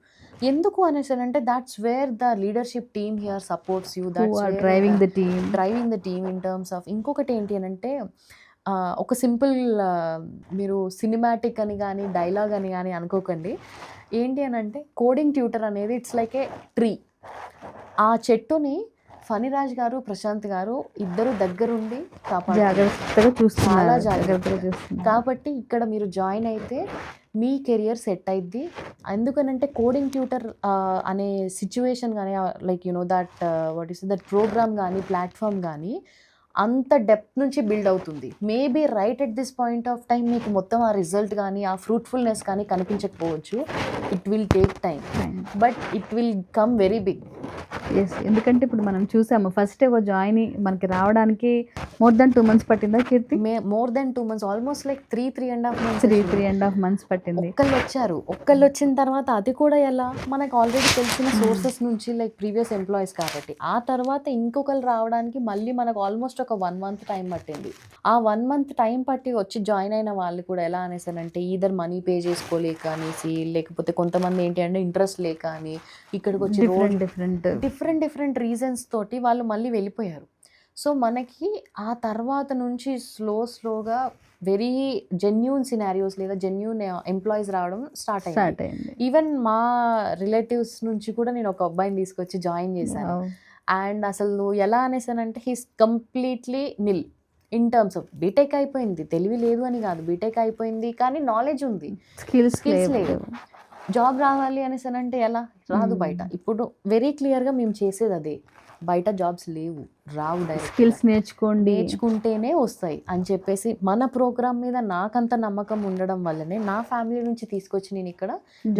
ఎందుకు అనేసి అంటే that's where the leadership team here supports you, that's driving the team in terms of. ఇంకొకటి ఏంటి అని అంటే ఒక సింపుల్ మీరు సినిమాటిక్ అని కానీ డైలాగ్ అని కానీ అనుకోకండి. ఏంటి అని అంటే కోడింగ్ ట్యూటర్ అనేది ఇట్స్ లైక్ ఏ ట్రీ. ఆ చెట్టుని ఫణిరాజ్ గారు ప్రశాంత్ గారు ఇద్దరు దగ్గరుండి జాగ్రత్తగా చూస్తున్నారు, చాలా జాగ్రత్తగా చూస్తున్నారు. కాబట్టి ఇక్కడ మీరు జాయిన్ అయితే మీ కెరియర్ సెట్ అయింది. ఎందుకనంటే కోడింగ్ ట్యూటర్ అనే సిచ్యువేషన్ కానీ like you know that what is that program కానీ ప్లాట్ఫామ్ కానీ అంత డెప్త్ నుంచి బిల్డ్ అవుతుంది. Maybe right at this point of time మీకు మొత్తం ఆ రిజల్ట్ కానీ ఆ ఫ్రూట్ఫుల్నెస్ కానీ కనిపించకపోవచ్చు. It will take time but it will come very big. Yes, ఎందుకంటే ఇప్పుడు మనం చూసాము ఫస్ట్ జాయిన్ మనకి రావడానికి మోర్ దెన్ 2 months పట్టిందా Keerthi? More than 2 months, almost like 3.5 months పట్టింది. ఒక్కళ్ళు వచ్చిన తర్వాత అది కూడా ఎలా మనకు ఆల్రెడీ తెలిసిన సోర్సెస్ నుంచి లైక్ ప్రీవియస్ ఎంప్లాయీస్ కాబట్టి. ఆ తర్వాత ఇంకొకరు రావడానికి మళ్ళీ మనకు ఆల్మోస్ట్ ఒక 1 month టైం పట్టింది. ఆ 1 month టైం పట్టి వచ్చి జాయిన్ అయిన వాళ్ళు కూడా ఎలా అనేసానంటే ఈధర్ మనీ పే చేసుకోలేక అనేసి, లేకపోతే కొంతమంది ఏంటి అంటే ఇంట్రెస్ట్ లేక అని ఇక్కడికి వచ్చి డిఫరెంట్ రీజన్స్ తోటి వాళ్ళు మళ్ళీ వెళ్ళిపోయారు. సో మనకి ఆ తర్వాత నుంచి స్లోగా వెరీ జెన్యూన్ సినారియోస్ లేదా జెన్యూన్ ఎంప్లాయీస్ రావడం స్టార్ట్ స్టార్ట్ అయింది. అయింది. ఈవెన్ మా రిలేటివ్స్ నుంచి కూడా నేను ఒక అబ్బాయిని తీసుకొచ్చి జాయిన్ చేశాను. Wow. అండ్ అసలు ఎలా అనేసానంటే he's completely nil in terms of BTech అయిపోయింది, తెలివి లేదు అని కాదు, బీటెక్ అయిపోయింది కానీ నాలెడ్జ్ ఉంది, స్కిల్స్ స్కిల్స్ లేవు. లేవు. జాబ్ రావాలి అనేసానంటే ఎలా రాదు బయట. ఇప్పుడు వెరీ క్లియర్గా మేము చేసేది అదే, బయట జాబ్స్ లేవు, రావు, డైరెక్ట్ స్కిల్స్ నేర్చుకోండి. నేర్చుకుంటేనే వస్తాయి అని చెప్పేసి మన ప్రోగ్రామ్ మీద నాకంత నమ్మకం ఉండడం వల్లనే నా ఫ్యామిలీ నుంచి తీసుకొచ్చి నేను ఇక్కడ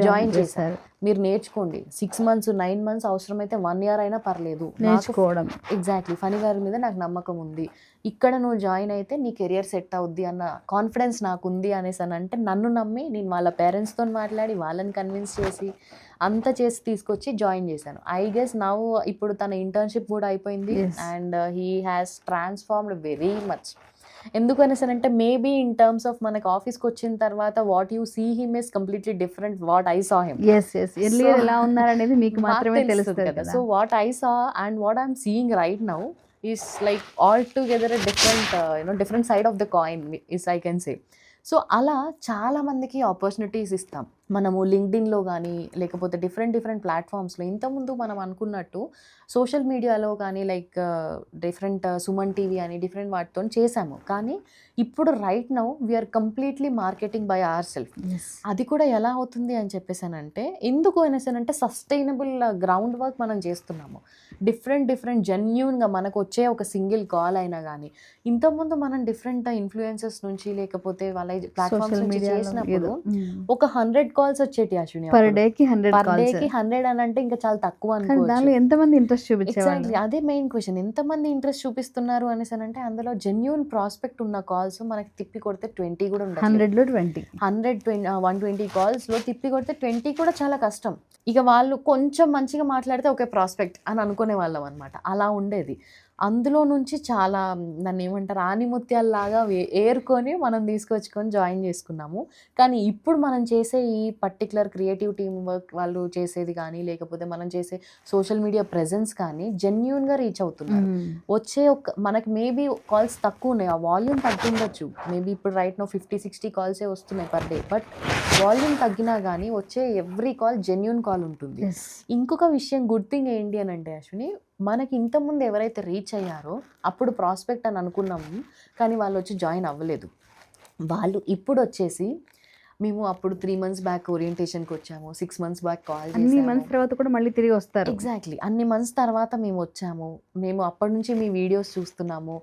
జాయిన్ చేశాను. మీరు నేర్చుకోండి, 6 months 9 months అవసరమైతే 1 year అయినా పర్లేదు, నేర్చుకోవడం. ఎగ్జాక్ట్లీ ఫనీ గారి మీద నాకు నమ్మకం ఉంది, ఇక్కడ నువ్వు జాయిన్ అయితే నీ కెరియర్ సెట్ అవుద్ది అన్న కాన్ఫిడెన్స్ నాకు ఉంది అనేసి అని అంటే నన్ను నమ్మి నేను వాళ్ళ పేరెంట్స్తో మాట్లాడి వాళ్ళని కన్విన్స్ చేసి అంత చేసి తీసుకొచ్చి జాయిన్ చేశాను. ఐ గెస్ నౌ ఇప్పుడు తన ఇంటర్న్షిప్ కూడా అయిపోయింది. Yes. And he has transformed very much. ఎందుకు అనేసానంటే మేబీ ఇన్ టర్మ్స్ ఆఫ్ మనకు ఆఫీస్కి వచ్చిన తర్వాత what you see him is completely different what I saw him. As earlier ఎలా ఉన్నారనేది మీకు మాత్రమే తెలుస్తుంది కదా. So what I saw and what I'm seeing right now is like all together different side of the coin is I can say. So అలా చాలామందికి ఆపర్చునిటీస్ ఇస్తాం మనము లింక్డ్ఇన్లో కానీ లేకపోతే డిఫరెంట్ ప్లాట్ఫామ్స్లో. ఇంతకుముందు మనం అనుకున్నట్టు సోషల్ మీడియాలో కానీ లైక్ డిఫరెంట్ సుమన్ టీవీ అని డిఫరెంట్ వాటితో చేసాము, కానీ ఇప్పుడు right now we're completely marketing by our self. అది కూడా ఎలా అవుతుంది అని చెప్పేసానంటే ఎందుకు అనేసానంటే సస్టైనబుల్ గ్రౌండ్ వర్క్ మనం చేస్తున్నాము. డిఫరెంట్ జెన్యూన్గా మనకు వచ్చే ఒక సింగిల్ కాల్ అయినా కానీ ఇంతకుముందు మనం డిఫరెంట్ ఇన్ఫ్లుయెన్సర్స్ నుంచి లేకపోతే వాళ్ళ ప్లాట్ఫామ్స్ నుంచి చేసినప్పుడు ఒక 100 calls వచ్చేటి అశ్విని. పర్ డేకి 100 అని అంటే ఇంకా చాలా తక్కువ దానిలో అనుకోవచ్చు. ఎంతమంది ఇంట్రెస్ట్ చూపించేవాళ్ళు? ఎగ్జాక్ట్లీ అదే మెయిన్ క్వశ్చన్, ఎంతమంది ఇంట్రెస్ట్ చూపిస్తున్నారు అనేసి అంటే అందులో జెన్యూన్ ప్రాస్పెక్ట్ ఉన్న కాల్స్ మనకి తిప్పి కొడితే 20 కూడా ఉండదు. 100లో 20. 120 కాల్స్లో తిప్పి కొడితే 20 కూడా చాలా కష్టం. ఇక వాళ్ళు కొంచెం మంచిగా మాట్లాడితే ఓకే ప్రాస్పెక్ట్ అని అనుకునే వాళ్ళం అనమాట, అలా ఉండేది. అందులో నుంచి చాలా దాన్ని ఏమంటారు ఆనిముత్యాల్లాగా ఏరుకొని మనం తీసుకొచ్చుకొని జాయిన్ చేసుకున్నాము. కానీ ఇప్పుడు మనం చేసే ఈ పర్టికులర్ క్రియేటివ్ టీమ్ వర్క్ వాళ్ళు చేసేది కానీ లేకపోతే మనం చేసే సోషల్ మీడియా ప్రెజెన్స్ కానీ జెన్యూన్గా రీచ్ అవుతున్నారు. వచ్చే మనకి మేబీ కాల్స్ తక్కువ ఉన్నాయి, ఆ వాల్యూమ్ తగ్గుండొచ్చు, మేబీ ఇప్పుడు రైట్ నో 50-60 కాల్సే వస్తున్నాయి పర్ డే, బట్ వాల్యూమ్ తగ్గినా కానీ వచ్చే ఎవ్రీ కాల్ జెన్యూన్ కాల్ ఉంటుంది. ఇంకొక విషయం గుడ్ థింగ్ ఏంటి అని అంటే అశ్విని, మనకి ఇంతకుముందు ఎవరైతే రీచ్ అయ్యారో అప్పుడు ప్రాస్పెక్ట్ అని అనుకున్నాము కానీ వాళ్ళు వచ్చి జాయిన్ అవ్వలేదు. వాళ్ళు ఇప్పుడు వచ్చేసి మేము అప్పుడు 3 months బ్యాక్ ఓరియంటేషన్కి వచ్చాము, 6 months బ్యాక్ కాల్ అన్ని మంత్స్ తర్వాత కూడా మళ్ళీ తిరిగి వస్తారు. ఎగ్జాక్ట్లీ అన్ని మంత్స్ తర్వాత మేము వచ్చాము, మేము అప్పటి నుంచి మీ వీడియోస్ చూస్తున్నాము.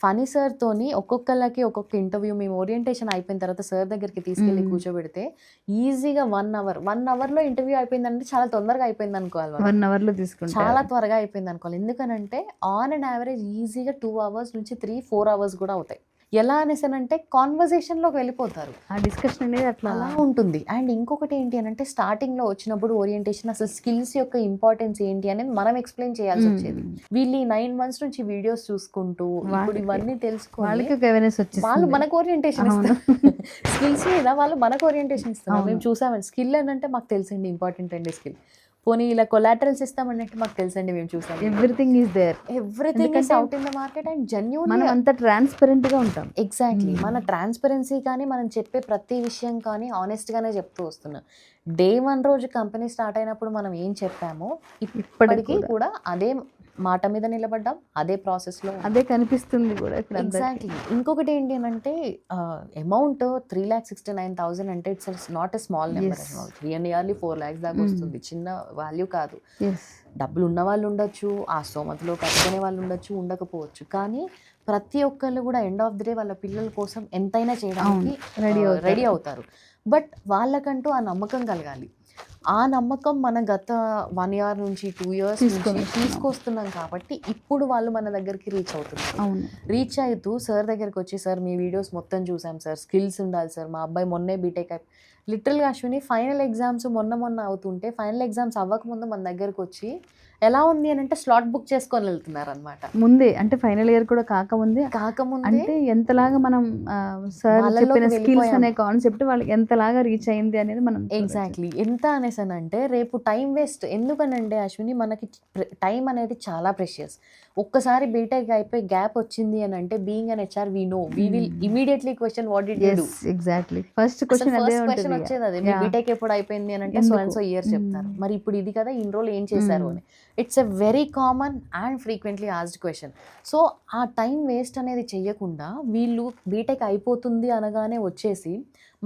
ఫనీ సార్తోని ఒక్కొక్కళ్ళకి ఒక్కొక్క ఇంటర్వ్యూ మేము ఓరియంటేషన్ అయిపోయిన తర్వాత సార్ దగ్గరికి తీసుకెళ్ళి కూర్చోబెడితే ఈజీగా 1 hourలో ఇంటర్వ్యూ అయిపోయిందంటే చాలా తొందరగా అయిపోయింది అనుకోవాలి. 1 hourలో తీసుకుంటారు, చాలా త్వరగా అయిపోయింది అనుకోవాలి. ఎందుకనంటే ఆన్ అండ్ యావరేజ్ ఈజీగా 2 hours నుంచి 3-4 hours కూడా అవుతాయి. ఎలా అనేసానంటే కాన్వర్జేషన్లోకి వెళ్ళిపోతారు, ఆ డిస్కషన్ అనేది అట్లా అలా ఉంటుంది. అండ్ ఇంకొకటి ఏంటి అని అంటే స్టార్టింగ్లో వచ్చినప్పుడు ఓరియంటేషన్ అసలు స్కిల్స్ యొక్క ఇంపార్టెన్స్ ఏంటి అనేది మనం ఎక్స్ప్లెయిన్ చేయాల్సి వచ్చేది. వీళ్ళు ఈ 9 months నుంచి వీడియోస్ చూసుకుంటూ ఇప్పుడు ఇవన్నీ తెలుసుకోవాలి, వాళ్ళకి ఒక అవేర్నెస్ వచ్చేసి వాళ్ళు మనకు ఓరియంటేషన్ ఇస్తారు. స్కిల్స్ మీద వాళ్ళు మనకు ఓరియంటేషన్ ఇస్తారు. మేము చూసామండి స్కిల్ అని అంటే మాకు తెలుసండి ఇంపార్టెంట్ అండి స్కిల్, పోనీ ఇలా కొలాటరల్స్ ఇస్తామన్నట్టు మాకు తెలుసండి మేము చూసాం. Everything is there, everything is out in the market and genuine. మనం అంత ట్రాన్స్పరెంట్ గా ఉంటాం. ఎగ్జాక్ట్లీ మన ట్రాన్స్పరెన్సీ కానీ మనం చెప్పే ప్రతి విషయం కానీ ఆనెస్ట్గానే చెప్తూ వస్తున్నాం. Day 1 రోజు కంపెనీ స్టార్ట్ అయినప్పుడు మనం ఏం చెప్పామో ఇప్పటికీ కూడా అదే మాట మీద నిలబడ్డాం, అదే ప్రాసెస్లో అదే కనిపిస్తుంది కూడా ఇక్కడ. ఎగ్జాక్ట్లీ. ఇంకొకటి ఏంటి అని అంటే అమౌంట్ 3,69,000 అంటే it's not a small number. 4 lakhs దాకా వస్తుంది, చిన్న వాల్యూ కాదు. డబ్బులు ఉన్న వాళ్ళు ఉండొచ్చు, ఆ స్తోమతలో కట్టుకునే వాళ్ళు ఉండొచ్చు, ఉండకపోవచ్చు, కానీ ప్రతి ఒక్కళ్ళు కూడా ఎండ్ ఆఫ్ ది డే వాళ్ళ పిల్లల కోసం ఎంతైనా చేయడానికి రెడీ అవుతారు. బట్ వాళ్ళకంటూ ఆ నమ్మకం కలగాలి. ఆ నమ్మకం మన గత 1 year నుంచి 2 years నుంచి తీసుకొస్తున్నాం కాబట్టి ఇప్పుడు వాళ్ళు మన దగ్గరికి రీచ్ అవుతున్నారు. రీచ్ అవుతూ సార్ దగ్గరికి వచ్చి సార్ మీ వీడియోస్ మొత్తం చూసాం సార్, స్కిల్స్ ఉండాలి సార్, మా అబ్బాయి మొన్నే బీటెక్ లిటరల్గా అశ్విని ఫైనల్ ఎగ్జామ్స్ మొన్న అవుతుంటే ఫైనల్ ఎగ్జామ్స్ అవ్వకముందు మన దగ్గరకు వచ్చి ఎలా ఉంది అని అంటే స్లాట్ బుక్ చేసుకొని వెళ్తున్నారు అనమాట. ముందే అంటే ఫైనల్ ఇయర్ కూడా కాకముందే కాకముందే అంటే ఎంతలాగా మనం సార్ వాళ్ళలోకి చెప్పిన స్కిల్స్ వెళ్ళిపోయాం. అనే కాన్సెప్ట్ వాళ్ళకి ఎంతలాగా రీచ్ అయింది అనేది మనం చూడొచ్చు. ఎగ్జాక్ట్లీ. ఎంత అనేసానంటే రేపు టైం వేస్ట్ ఎందుకనంటే అశ్విని, మనకి టైం అనేది చాలా ప్రెషియస్. ఒక్కసారి బీటెక్ అయిపోయి గ్యాప్ వచ్చింది అని అంటే being an HR we know we will immediately question what did you do. Exactly first question అదే ఫస్ట్ క్వశ్చన్ ఉంటుంది. వచ్చేది అదే, మీ Yeah. బీటెక్ ఎప్పుడు అయిపోయింది అని అంటే సో అండ్ సో ఇయర్స్ చెప్తారు. మరి ఇప్పుడు ఇది కదా ఇన్ని రోజులు ఏం చేశారు అని. It's a very common and frequently asked question. So ఆ టైం వేస్ట్ అనేది చెయ్యకుండా వీళ్ళు బీటెక్ అయిపోతుంది అనగానే వచ్చేసి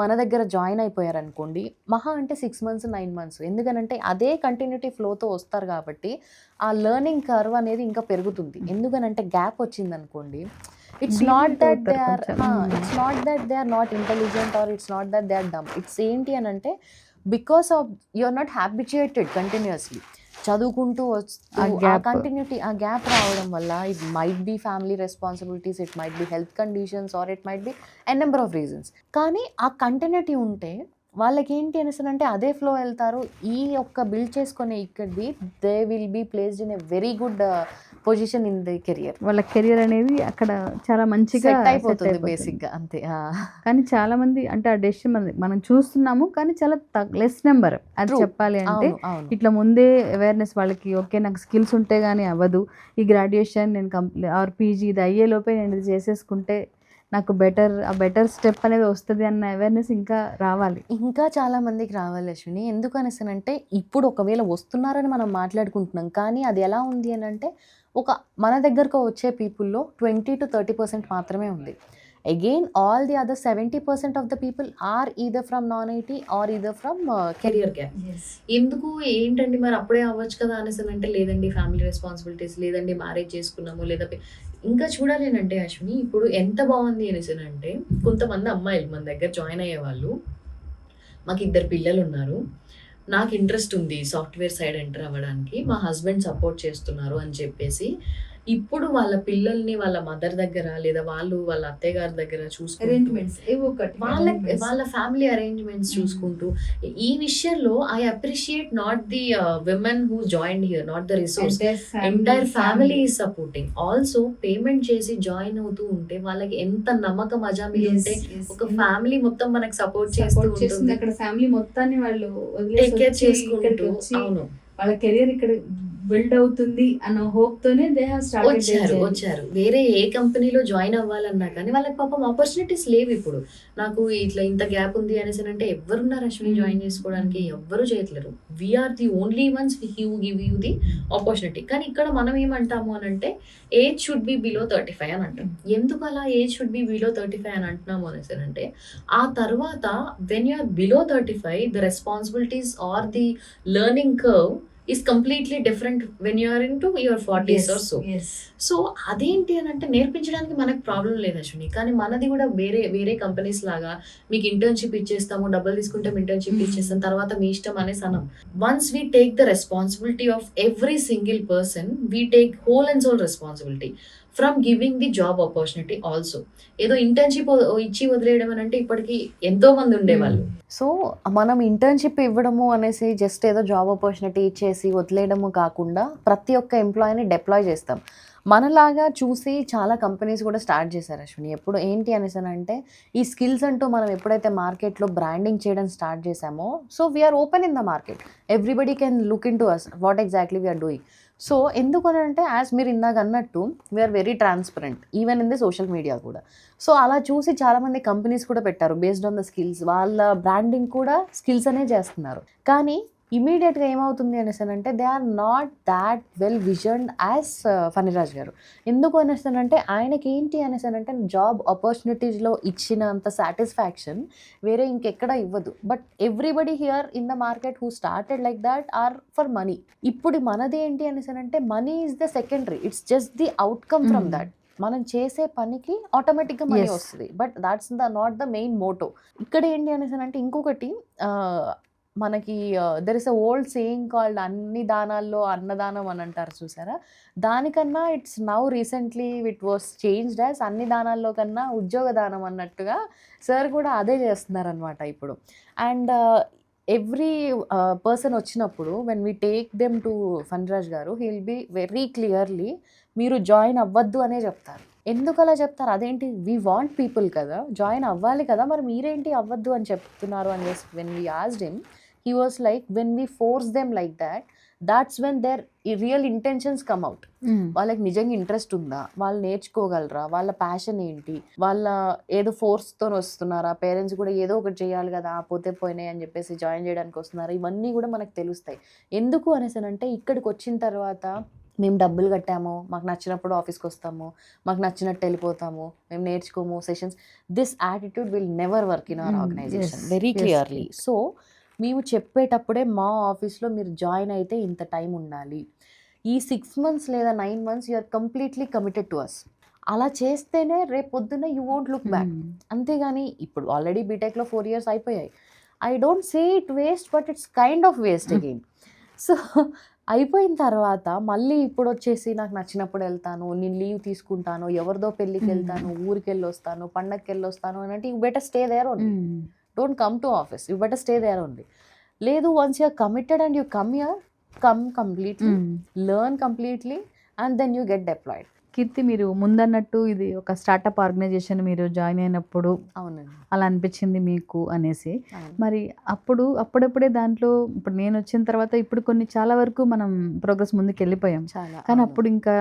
మన దగ్గర జాయిన్ అయిపోయారు అనుకోండి, మహా అంటే 6 months 9 months. ఎందుకనంటే అదే కంటిన్యూటీ ఫ్లోతో వస్తారు కాబట్టి ఆ లెర్నింగ్ కర్వ్ అనేది ఇంకా పెరుగుతుంది. ఎందుకనంటే గ్యాప్ వచ్చింది అనుకోండి, it's not that they are it's not that they are not intelligent or it's not that they are dumb. It's ఏంటి అని అంటే because of you are not habituated continuously చదువుకుంటూ వస్తూ ఆ కంటిన్యూటీ, ఆ గ్యాప్ రావడం వల్ల it might be family responsibilities, it might be health conditions or it might be n number of reasons. కానీ ఆ కంటిన్యూటీ ఉంటే వాళ్ళకి ఏంటి అనేసి అదే ఫ్లో వెళ్తారు. ఈ ఒక్క బిల్డ్ చేసుకునే ఇక్కడిది they will be placed in a very good position in the career. వాళ్ళ కెరియర్ అనేది అక్కడ చాలా మంచిగా సెట్ అయిపోతుంది బేసిక్గా, అంతే. కానీ చాలా మంది అంటే ఆ డెసిషన్ మనం చూస్తున్నాము కానీ చాలా లెస్ నెంబర్ అది True. చెప్పాలి అంటే. అవును అవును ఇట్లా ముందే అవేర్నెస్ వాళ్ళకి, ఓకే నాకు స్కిల్స్ ఉంటే కానీ అవ్వదు, ఈ గ్రాడ్యుయేషన్ నేను ఆర్ పీజీ ఇది అయ్యే లోపే నేను ఇది చేసేసుకుంటే నాకు బెటర్ స్టెప్ అనేది వస్తుంది అన్న అవేర్నెస్ ఇంకా రావాలి. ఇంకా చాలా మందికి రావాలి అశ్విని. ఎందుకు అనేసానంటే ఇప్పుడు ఒకవేళ వస్తున్నారని మనం మాట్లాడుకుంటున్నాం, కానీ అది ఎలా ఉంది అని అంటే మన దగ్గరకు వచ్చే పీపుల్లో 20 to 30% మాత్రమే ఉంది. Again all the other 70% of the people are either from non IT or either from career gap. ఎందుకు ఏంటండి మరి అప్పుడే అవ్వచ్చు కదా అనేసి అంటే, లేదండి ఫ్యామిలీ రెస్పాన్సిబిలిటీస్, లేదండి మ్యారేజ్ చేసుకున్నాము, లేదా ఇంకా చూడాలి అంటే అశ్విని ఇప్పుడు ఎంత బాగుంది అనేసి అంటే, కొంతమంది అమ్మాయిలు మన దగ్గర జాయిన్ అయ్యే వాళ్ళు, మాకు 2 పిల్లలు ఉన్నారు, నాకు ఇంట్రెస్ట్ ఉంది సాఫ్ట్వేర్ సైడ్ ఎంటర్ అవ్వడానికి, మా హస్బెండ్ సపోర్ట్ చేస్తున్నారు అని చెప్పేసి ఇప్పుడు వాళ్ళ పిల్లల్ని వాళ్ళ మదర్ దగ్గర లేదా వాళ్ళ అత్తయ్య గారి దగ్గర చూసుకుంటూ వాళ్ళ ఫ్యామిలీ అరేంజ్మెంట్స్ చూసుకుంటూ, ఈ విషయంలో I appreciate not the women who join here, not the resource, entire family is supporting. Also payment చేసి జాయిన్ అవుతూ ఉంటే వాళ్ళకి ఎంత నమ్మకం అజా మీద ఉంటే ఒక ఫ్యామిలీ మొత్తం మనకు సపోర్ట్ చేస్తూ ఉంటుంది. అక్కడ ఫ్యామిలీ మొత్తాన్ని వాళ్ళు టేక్ కేర్ చేసుకుంటూ, అవును వాళ్ళ కెరియర్ ఇక్కడ బిల్డ్ అవుతుంది అన్న హోప్ తోనే దే హావ్ స్టార్టెడ్ వచ్చారు. వేరే ఏ కంపెనీలో జాయిన్ అవ్వాలన్నా కానీ వాళ్ళకి పాపం ఆపర్చునిటీస్ లేవు. ఇప్పుడు నాకు ఇట్లా ఇంత గ్యాప్ ఉంది అనేసి అంటే ఎవరున్నారు అశ్విని జాయిన్ చేసుకోవడానికి? ఎవ్వరు చేయట్లేరు. We're the only ones who give you the opportunity. కానీ ఇక్కడ మనం ఏమంటాము అని అంటే ఏజ్ షుడ్ బి బిలో 35 అని అంటాం. ఎందుకు అలా ఏజ్ షుడ్ బి బిలో 35 అని అంటున్నాము అనేసి అంటే, ఆ తర్వాత when you are below 35 the responsibilities or the learning curve is completely different when you are into your 40s or so. So అదేంటి అని అంటే నేర్పించడానికి మనకు ప్రాబ్లం లేదు అశ్విని, కానీ మనది కూడా వేరే కంపెనీస్ లాగా మీకు ఇంటర్న్షిప్ ఇచ్చేస్తాము, డబ్బులు తీసుకుంటే ఇంటర్న్షిప్ ఇచ్చేస్తాం, తర్వాత మీ ఇష్టం అనేసి అనం. Once we take the responsibility of every single person, we take whole and soul responsibility from giving the job opportunity also. ఏదో ఇంటర్న్షిప్ ఇచ్చి వదిలేయడం అని అంటే ఇప్పటికి ఎంతో మంది ఉండేవాళ్ళు. సో మనం ఇంటర్న్షిప్ ఇవ్వడము అనేసి జస్ట్ ఏదో జాబ్ ఆపర్చునిటీ ఇచ్చేసి వదిలేయడము కాకుండా ప్రతి ఒక్క ఎంప్లాయీని డిప్లాయ్ చేస్తాం. మనలాగా చూసి చాలా కంపెనీస్ కూడా స్టార్ట్ చేశారు అశ్విని. ఎప్పుడు ఏంటి అనేసి అంటే, ఈ స్కిల్స్ అంటూ మనం ఎప్పుడైతే మార్కెట్లో బ్రాండింగ్ చేయడం స్టార్ట్ చేసామో, so we're open in the market, everybody can look in to us what exactly we're doing. So ఎందుకు అని అంటే, యాజ్ మీరు ఇందాక అన్నట్టు we're very transparent even in the social media కూడా. సో అలా చూసి చాలామంది కంపెనీస్ కూడా పెట్టారు బేస్డ్ ఆన్ ద స్కిల్స్. వాళ్ళ బ్రాండింగ్ కూడా స్కిల్స్ అనే చేస్తున్నారు. కానీ ఇమీడియట్గా ఏమవుతుంది అనేసి అంటే, they are not that well visioned as Phaniraj garu. ఎందుకు అనేసి అంటే, ఆయనకి ఏంటి అనేసి అంటే జాబ్ ఆపర్చునిటీస్లో ఇచ్చినంత సాటిస్ఫాక్షన్ వేరే ఇంకెక్కడ ఇవ్వదు. But everybody here in the market who started like that are for money. ఇప్పుడు మనది ఏంటి అనేసి అంటే, money is the secondary, it's just the outcome from that. మనం చేసే పనికి ఆటోమేటిక్గా మనీ వస్తుంది, but that's not the main motto. ఇక్కడ ఏంటి అనేసి అంటే, ఇంకొకటి మనకి there is a old saying called అన్ని దానాల్లో అన్నదానం అని అంటారు చూసారా. దానికన్నా it's now recently it was changed as అన్ని దానాల్లో కన్నా ఉద్యోగ దానం అన్నట్టుగా సార్ కూడా అదే చేస్తున్నారనమాట ఇప్పుడు. అండ్ ఎవ్రీ పర్సన్ వచ్చినప్పుడు when we take them to Phaniraj garu he will be very clearly మీరు జాయిన్ అవ్వద్దు అనే చెప్తారు. ఎందుకు అలా చెప్తారు? అదేంటి, వీ వాంట్ పీపుల్ కదా, జాయిన్ అవ్వాలి కదా, మరి మీరేంటి అవ్వద్దు అని చెప్తున్నారు అనేసి when we asked him, he was like when we force them like that's when their real intentions come out. వాళ్ళకి నిజంగా ఇంట్రెస్ట్ ఉందా, వాళ్ళు నేర్చుకోగలరా, వాళ్ళ ప్యాషన్ ఏంటి, వాళ్ళ ఏదో ఫోర్స్తో వస్తున్నారా, పేరెంట్స్ కూడా ఏదో ఒకటి చేయాలి కదా, పోతే పోయినాయి అని చెప్పేసి జాయిన్ చేయడానికి వస్తున్నారా, ఇవన్నీ కూడా మనకు తెలుస్తాయి. ఎందుకు అనేసానంటే ఇక్కడికి వచ్చిన తర్వాత మేము డబ్బులు కట్టాము, మాకు నచ్చినప్పుడు ఆఫీస్కి వస్తాము, మాకు నచ్చినట్టు వెళ్ళిపోతాము, మేము నేర్చుకోము sessions, this attitude will never work in our organization very clearly. So మేము చెప్పేటప్పుడే మా ఆఫీస్లో మీరు జాయిన్ అయితే ఇంత టైం ఉండాలి, ఈ 6 months లేదా 9 months you are completely committed to us. అలా చేస్తేనే రేపు పొద్దున్న యూ వోంట్ లుక్ బ్యాక్. అంతేగాని ఇప్పుడు ఆల్రెడీ బీటెక్లో 4 years అయిపోయాయి. I don't say it waste, but it's kind of waste again. So అయిపోయిన తర్వాత మళ్ళీ ఇప్పుడు వచ్చేసి నాకు నచ్చినప్పుడు వెళ్తాను, నేను లీవ్ తీసుకుంటాను, ఎవరిదో పెళ్ళికి వెళ్తాను, ఊరికి వెళ్ళి వస్తాను, పండగకి వెళ్ళి వస్తాను అని అంటే you better stay there only. Don't come to office, you better stay there only. లేదు, once you are committed and you come here, come completely, learn completely and then you get deployed. Keerthi, మీరు ముందన్నట్టు ఇది ఒక స్టార్టప్ ఆర్గనైజేషన్ మీరు జాయిన్ అయినప్పుడు అవునండి. అలా అనిపించింది మీకు అనేసి, అవును. మరి అప్పుడప్పుడే దాంట్లో ఇప్పుడు నేను వచ్చిన తర్వాత ఇప్పుడు కొన్ని చాలా వరకు మనం ప్రోగ్రెస్ ముందుకు వెళ్ళిపోయాం. చాలా. కానీ అవును. అప్పుడు ఇంకా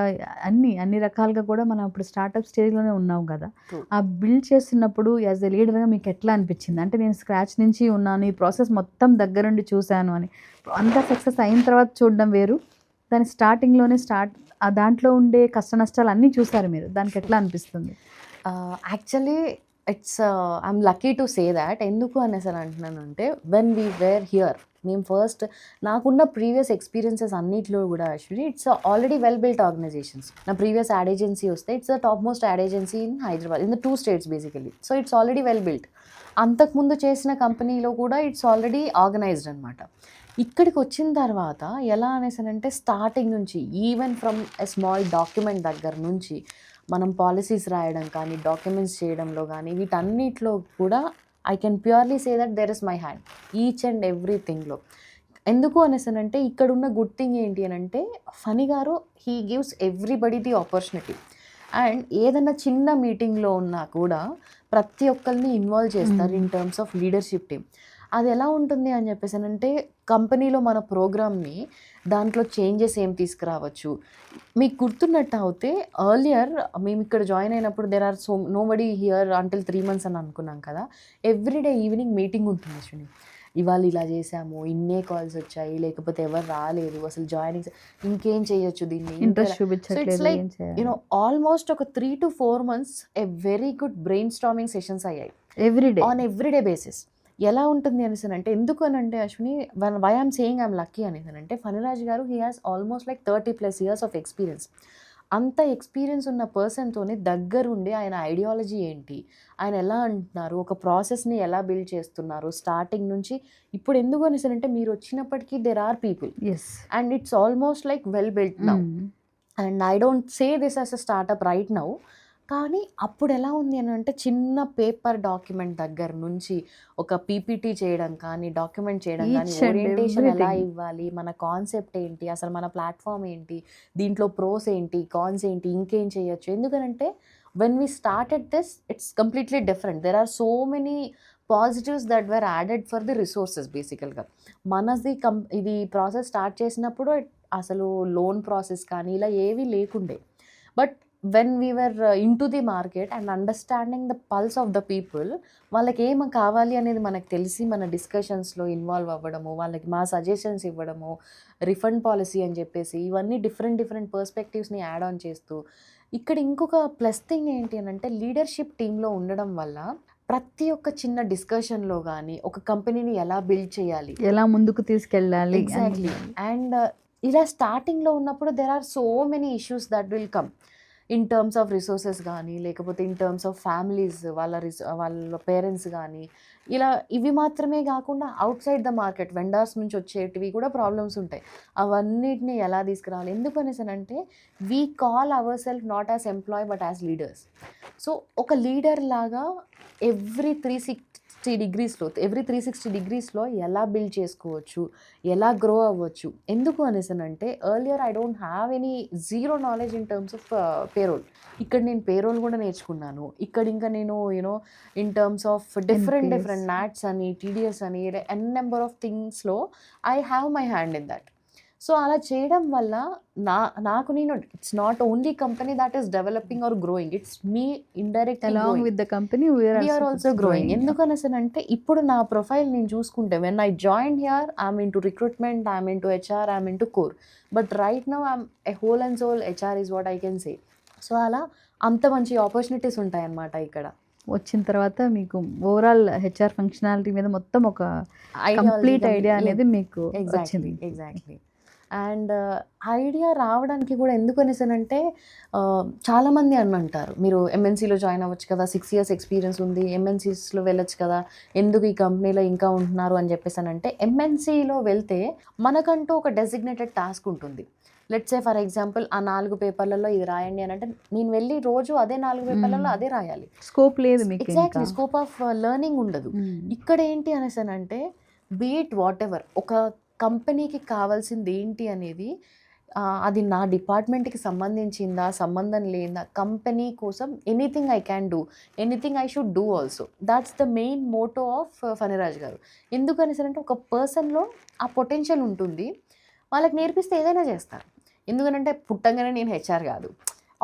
అన్ని రకాలుగా కూడా మనం అప్పుడు స్టార్టప్ స్టేజ్లోనే ఉన్నాం కదా. True. ఆ బిల్డ్ చేస్తున్నప్పుడు యాజ్ ఎ లీడర్గా మీకు ఎట్లా అనిపించింది? అంటే నేను స్క్రాచ్ నుంచి ఉన్నాను, ఈ ప్రాసెస్ మొత్తం దగ్గరుండి చూశాను అని. అంతా సక్సెస్ అయిన తర్వాత చూడడం వేరు, దాని స్టార్టింగ్లోనే ఆ దాంట్లో ఉండే కష్ట నష్టాలు అన్నీ చూసారు మీరు, దానికి ఎట్లా అనిపిస్తుంది? Actually it's I'm lucky to say that. ఎందుకు అనేసి అని అంటున్నానంటే వెన్ వీ వేర్ హియర్, మేము ఫస్ట్ నాకున్న ప్రీవియస్ ఎక్స్పీరియన్సెస్ అన్నిట్లో కూడా actually it's already well built organizations. నా ప్రీవియస్ యాడ్ ఏజెన్సీ వస్తే it's the top most ad agency in Hyderabad, in the 2 states basically. So it's already well built. అంతకుముందు చేసిన కంపెనీలో కూడా ఇట్స్ ఆల్రెడీ ఆర్గనైజ్డ్ అనమాట. ఇక్కడికి వచ్చిన తర్వాత ఎలా అనేసానంటే స్టార్టింగ్ నుంచి even from a small document దగ్గర నుంచి మనం పాలసీస్ రాయడం కానీ, డాక్యుమెంట్స్ చేయడంలో కానీ, వీటన్నిటిలో కూడా I can purely say that there is my hand each and ఎవ్రీథింగ్లో. ఎందుకు అనేసానంటే ఇక్కడ ఉన్న గుడ్ థింగ్ ఏంటి అని అంటే ఫణి గారు he gives everybody the opportunity. And ఏదైనా చిన్న మీటింగ్లో ఉన్నా కూడా ప్రతి ఒక్కరిని ఇన్వాల్వ్ చేస్తారు in terms of leadership team. అది ఎలా ఉంటుంది అని చెప్పేసి అంటే కంపెనీలో మన ప్రోగ్రామ్ని దాంట్లో చేంజెస్ ఏం తీసుకురావచ్చు. మీకు గుర్తున్నట్టు అయితే ఎర్లియర్ మేము ఇక్కడ జాయిన్ అయినప్పుడు there are nobody here until 3 months అని అనుకున్నాం కదా. ఎవ్రీడే ఈవినింగ్ మీటింగ్ ఉంటుంది యాక్చువల్లీ. ఇవాళ ఇలా చేసాము, ఇన్నే కాల్స్ వచ్చాయి, లేకపోతే ఎవరు రాలేదు, అసలు జాయినింగ్ ఇంకేం చేయొచ్చు, దీన్ని ఇంట్రెస్ట్ చూపించట్లేదు, ఏం చేయాలి? యూనో ఆల్మోస్ట్ ఒక 3 to 4 months a very good brainstorming sessions అయ్యాయి ఎవ్రీడే ఆన్ ఎవ్రీడే బేసిస్. ఎలా ఉంటుంది అనేసి అంటే ఎందుకు అని అంటే Ashwini why I'm saying I'm lucky అనేసి అంటే Phaniraj garu he has almost like 30+ years of experience. అంత ఎక్స్పీరియన్స్ ఉన్న పర్సన్తోనే దగ్గరుండి ఆయన ఐడియాలజీ ఏంటి, ఆయన ఎలా అంటున్నారు, ఒక ప్రాసెస్ని ఎలా బిల్డ్ చేస్తున్నారు స్టార్టింగ్ నుంచి ఇప్పుడు. ఎందుకు అనేసి అంటే మీరు వచ్చినప్పటికీ there are people and it's almost like well built now. And I don't say this as a startup right now. కానీ అప్పుడు ఎలా ఉంది అని అంటే చిన్న పేపర్ డాక్యుమెంట్ దగ్గర నుంచి ఒక పీపీటీ చేయడం కానీ, డాక్యుమెంట్ చేయడం కానీ, ఓరియంటేషన్ ఎలా ఇవ్వాలి, మన కాన్సెప్ట్ ఏంటి, అసలు మన ప్లాట్ఫామ్ ఏంటి, దీంట్లో ప్రోస్ ఏంటి, కాన్స్ ఏంటి, ఇంకేం చేయొచ్చు. ఎందుకంటే when we started this it's completely different. There are so many positives that were added for the resources. బేసికల్గా మనది ఇది ప్రాసెస్ స్టార్ట్ చేసినప్పుడు అసలు లోన్ ప్రాసెస్ కానీ ఇలా ఏవి లేకుండే. But when we were into the market and understanding the pulse of the people, వాళ్ళకి ఏం కావాలి అనేది మనకు తెలిసి మన డిస్కషన్స్లో ఇన్వాల్వ్ అవ్వడము, వాళ్ళకి మా సజెషన్స్ ఇవ్వడము, రిఫండ్ పాలసీ అని చెప్పేసి ఇవన్నీ డిఫరెంట్ పర్స్పెక్టివ్స్ని యాడ్ ఆన్ చేస్తూ. ఇక్కడ ఇంకొక ప్లస్ థింగ్ ఏంటి అని అంటే లీడర్షిప్ టీంలో ఉండడం వల్ల ప్రతి ఒక్క చిన్న డిస్కషన్లో కానీ ఒక కంపెనీని ఎలా బిల్డ్ చేయాలి, ఎలా ముందుకు తీసుకెళ్ళాలి, ఎగ్జాక్ట్లీ. అండ్ ఇలా స్టార్టింగ్లో ఉన్నప్పుడు there are so many issues that will come in terms of resources కానీ, లేకపోతే ఇన్ టర్మ్స్ ఆఫ్ ఫ్యామిలీస్, వాళ్ళ పేరెంట్స్ కానీ, ఇలా ఇవి మాత్రమే కాకుండా outside the market vendors నుంచి వచ్చేటివి కూడా ప్రాబ్లమ్స్ ఉంటాయి. అవన్నిటిని ఎలా తీసుకురావాలి, ఎందుకు అనేసి అంటే we call our self not as employ but as leaders. So ఒక లీడర్ లాగా ఎవ్రీ 360 డిగ్రీస్లో, ఎవ్రీ 360 డిగ్రీస్లో ఎలా బిల్డ్ చేసుకోవచ్చు, ఎలా గ్రో అవ్వచ్చు. ఎందుకు అనేసానంటే earlier I don't have any zero knowledge in terms of payroll. ఇక్కడ నేను పేరోల్ కూడా నేర్చుకున్నాను. ఇక్కడ ఇంకా నేను you know in terms of different NPS. నాట్స్ అని, టీడీఎస్ అని, ఎన్ నెంబర్ ఆఫ్ థింగ్స్లో I have my hand in that. So అలా చేయడం వల్ల నాకు నేను it's not only company that is developing or growing, it's me indirect Along with the company, we are we're also growing. ఎందుకనేసనంటే ఇప్పుడు నా ప్రొఫైల్ నేను చూసుకుంటే when I join here I'm into recruitment, I'm into HR, I'm into core, but right now I'm a whole and soul HR is what I can say. So అలా అంత మంచి ఆపర్చునిటీస్ ఉంటాయన్నమాట ఇక్కడ. వచ్చిన తర్వాత మీకు ఓవరాల్ హెచ్ఆర్ ఫంక్షనాలిటీ మీద మొత్తం ఒక కంప్లీట్ ఐడియా అనేది మీకు వచ్చింది. ఎగ్జాక్ట్లీ. అండ్ ఐడియా రావడానికి కూడా ఎందుకు అనేసానంటే చాలామంది అని అంటారు, మీరు ఎంఎన్సీలో జాయిన్ అవ్వచ్చు కదా, 6 years ఎక్స్పీరియన్స్ ఉంది, ఎంఎన్సీస్లో వెళ్ళొచ్చు కదా, ఎందుకు ఈ కంపెనీలో ఇంకా ఉంటున్నారు అని చెప్పేసానంటే, ఎంఎన్సీలో వెళ్తే మనకంటూ ఒక డెసిగ్నేటెడ్ టాస్క్ ఉంటుంది. లెట్స్ సే ఫర్ ఎగ్జాంపుల్ ఆ 4 పేపర్లలో ఇది రాయండి అని అంటే నేను వెళ్ళి రోజు అదే 4 పేపర్లలో అదే రాయాలి. స్కోప్ లేదు మీకు. ఎగ్జాక్ట్లీ, స్కోప్ ఆఫ్ లెర్నింగ్ ఉండదు. ఇక్కడ ఏంటి అనేసానంటే బీట్ వాట్ ఎవర్, ఒక కంపెనీకి కావాల్సింది ఏంటి అనేది అది నా డిపార్ట్మెంట్కి సంబంధించిందా, సంబంధం లేదా, కంపెనీ కోసం anything I can do, anything I should do also. That's the main motto of Phaniraj గారు. ఎందుకనేసరంటే ఒక పర్సన్లో ఆ పొటెన్షియల్ ఉంటుంది, వాళ్ళకి నేర్పిస్తే ఏదైనా చేస్తారు. ఎందుకనంటే పుట్టంగానే నేను హెచ్ఆర్ కాదు,